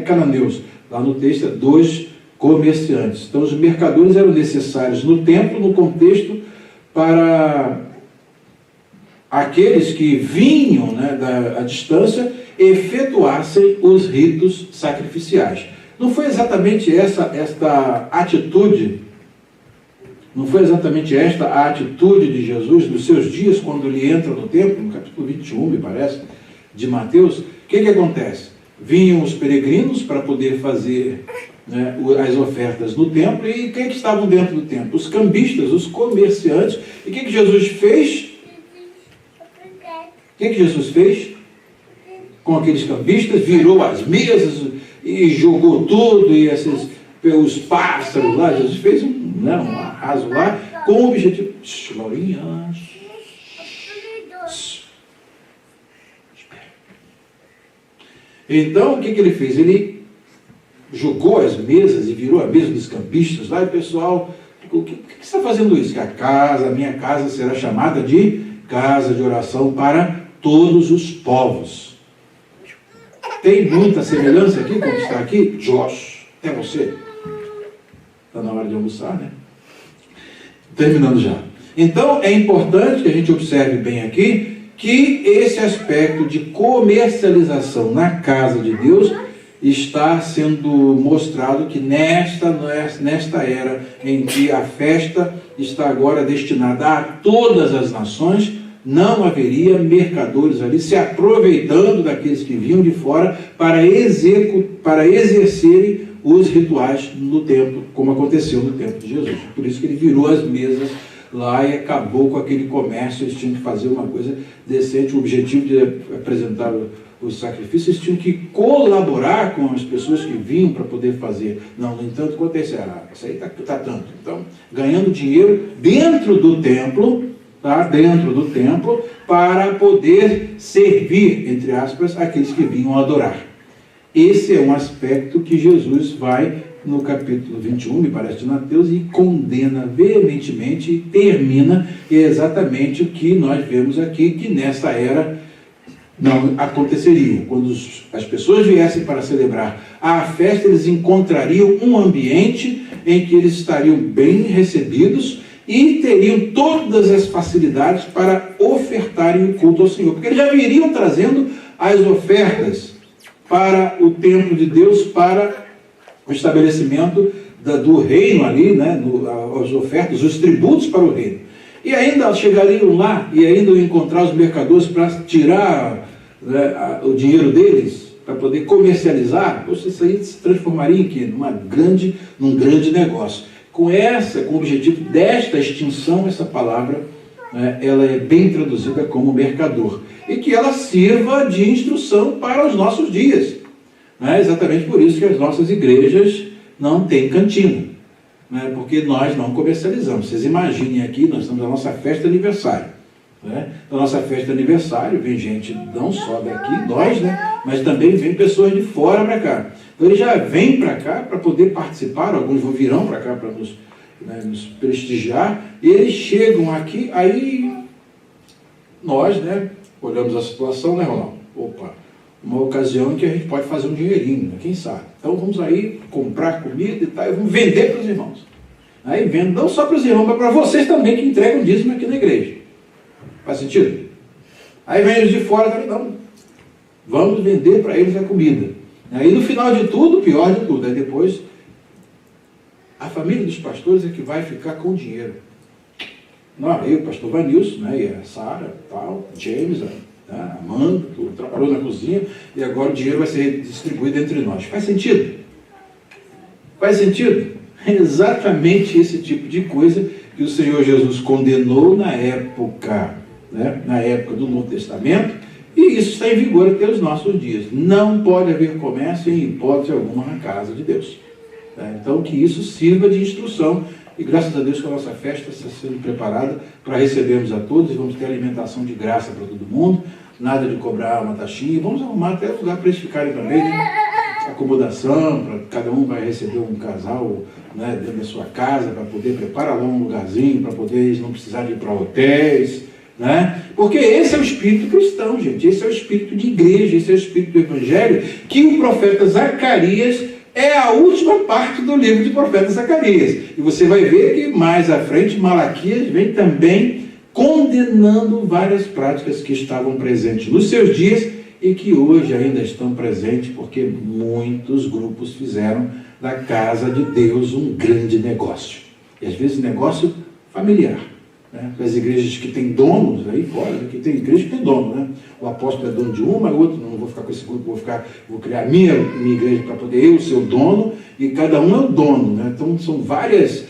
cananeus. Lá no texto, dos comerciantes. Então, os mercadores eram necessários no templo, no contexto, para aqueles que vinham, né, à distância, efetuassem os ritos sacrificiais. Não foi exatamente esta atitude, não foi exatamente esta a atitude de Jesus nos seus dias, quando ele entra no templo, no capítulo 21, me parece, de Mateus. O que acontece? Vinham os peregrinos para poder fazer, né, as ofertas no templo, e quem que estavam dentro do templo? Os cambistas, os comerciantes. E o que Jesus fez? O que Jesus fez com aqueles cambistas? Virou as mesas e jogou tudo, e os pássaros lá. Jesus fez um arraso lá, com o objetivo. Laurinha. Então, o que ele fez? Ele jogou as mesas e virou a mesa dos campistas lá, e o pessoal, o que você está fazendo isso? Que a minha casa será chamada de casa de oração para todos os povos. Tem muita semelhança aqui com o que está aqui? Josh, até você. Está na hora de almoçar, né? Terminando já. Então, é importante que a gente observe bem aqui que esse aspecto de comercialização na casa de Deus está sendo mostrado que nesta era em que a festa está agora destinada a todas as nações, não haveria mercadores ali se aproveitando daqueles que vinham de fora para exercerem os rituais no templo, como aconteceu no tempo de Jesus. Por isso que ele virou as mesas lá e acabou com aquele comércio. Eles tinham que fazer uma coisa decente. O objetivo de apresentar os sacrifícios, eles tinham que colaborar com as pessoas que vinham para poder fazer. Não, no entanto, quanto é isso? Isso aí está tanto. Então, ganhando dinheiro dentro do templo, tá? Dentro do templo, para poder servir, entre aspas, aqueles que vinham adorar. Esse é um aspecto que Jesus vai, no capítulo 21, me parece, de Mateus, e condena veementemente e termina exatamente o que nós vemos aqui, que nessa era não aconteceria. Quando as pessoas viessem para celebrar a festa, eles encontrariam um ambiente em que eles estariam bem recebidos e teriam todas as facilidades para ofertarem o culto ao Senhor, porque eles já viriam trazendo as ofertas para o templo de Deus, para o estabelecimento do reino ali, né, as ofertas, os tributos para o reino. E ainda chegariam lá e ainda encontrar os mercadores para tirar, né, o dinheiro deles, para poder comercializar. Poxa, isso aí se transformaria em quê? Num grande negócio. Com o objetivo desta extinção, essa palavra, né, ela é bem traduzida como mercador. E que ela sirva de instrução para os nossos dias. É exatamente por isso que as nossas igrejas não têm cantina, né? Porque nós não comercializamos. Vocês imaginem aqui, nós estamos na nossa festa de aniversário, né? Na nossa festa de aniversário vem gente não só daqui, nós, né? Mas também vem pessoas de fora para cá. Então eles já vêm para cá para poder participar, alguns virão para cá para nos prestigiar, e eles chegam aqui, aí nós, né, olhamos a situação, né, Ronaldo? Opa, uma ocasião em que a gente pode fazer um dinheirinho, né? Quem sabe? Então vamos aí comprar comida e tal, e vamos vender para os irmãos. Aí vendo não só para os irmãos, mas para vocês também que entregam dízimo aqui na igreja. Faz sentido? Aí vem os de fora também, não. Vamos vender para eles a comida. Aí no final de tudo, pior de tudo, aí depois a família dos pastores é que vai ficar com o dinheiro. Não, eu, o pastor Vanilson, né, e a Sara, tal, James, a Amanda, que trabalhou na cozinha, e agora o dinheiro vai ser distribuído entre nós. Faz sentido? Faz sentido? É exatamente esse tipo de coisa que o Senhor Jesus condenou na época, né, na época do Novo Testamento, e isso está em vigor até os nossos dias. Não pode haver comércio em hipótese alguma na casa de Deus. Então, que isso sirva de instrução, e graças a Deus que a nossa festa está sendo preparada para recebermos a todos, e vamos ter alimentação de graça para todo mundo, nada de cobrar uma taxinha, e vamos arrumar até lugar para eles ficarem também, né? Acomodação, para cada um vai receber um casal, né, dentro da sua casa, para poder preparar lá um lugarzinho, para poder eles não precisarem ir para hotéis, né? Porque esse é o espírito cristão, gente, esse é o espírito de igreja, esse é o espírito do evangelho, que o profeta Zacarias é a última parte do livro de profeta Zacarias. E você vai ver que mais à frente Malaquias vem também condenando várias práticas que estavam presentes nos seus dias e que hoje ainda estão presentes, porque muitos grupos fizeram da casa de Deus um grande negócio. E às vezes negócio familiar. Né? As igrejas que têm donos, aí fora, que tem igreja que tem dono, né? O apóstolo é dono de uma, o outro não vou ficar com esse grupo, vou criar minha igreja para poder eu ser o dono, e cada um é o dono, né? Então são vários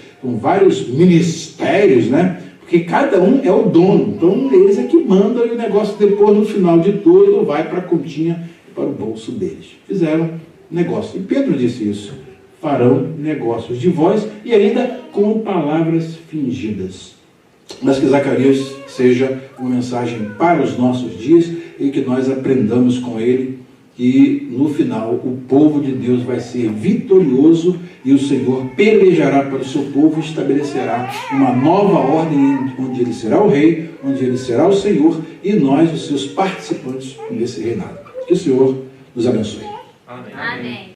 ministérios, né? Porque cada um é o dono, então eles é que mandam, e o negócio depois, no final de tudo, vai para a continha, para o bolso deles. Fizeram negócio, e Pedro disse isso: farão negócios de vós, e ainda com palavras fingidas. Mas que Zacarias seja uma mensagem para os nossos dias e que nós aprendamos com ele que no final o povo de Deus vai ser vitorioso e o Senhor pelejará para o seu povo e estabelecerá uma nova ordem onde ele será o rei, onde ele será o Senhor e nós, os seus participantes nesse reinado. Que o Senhor nos abençoe. Amém. Amém.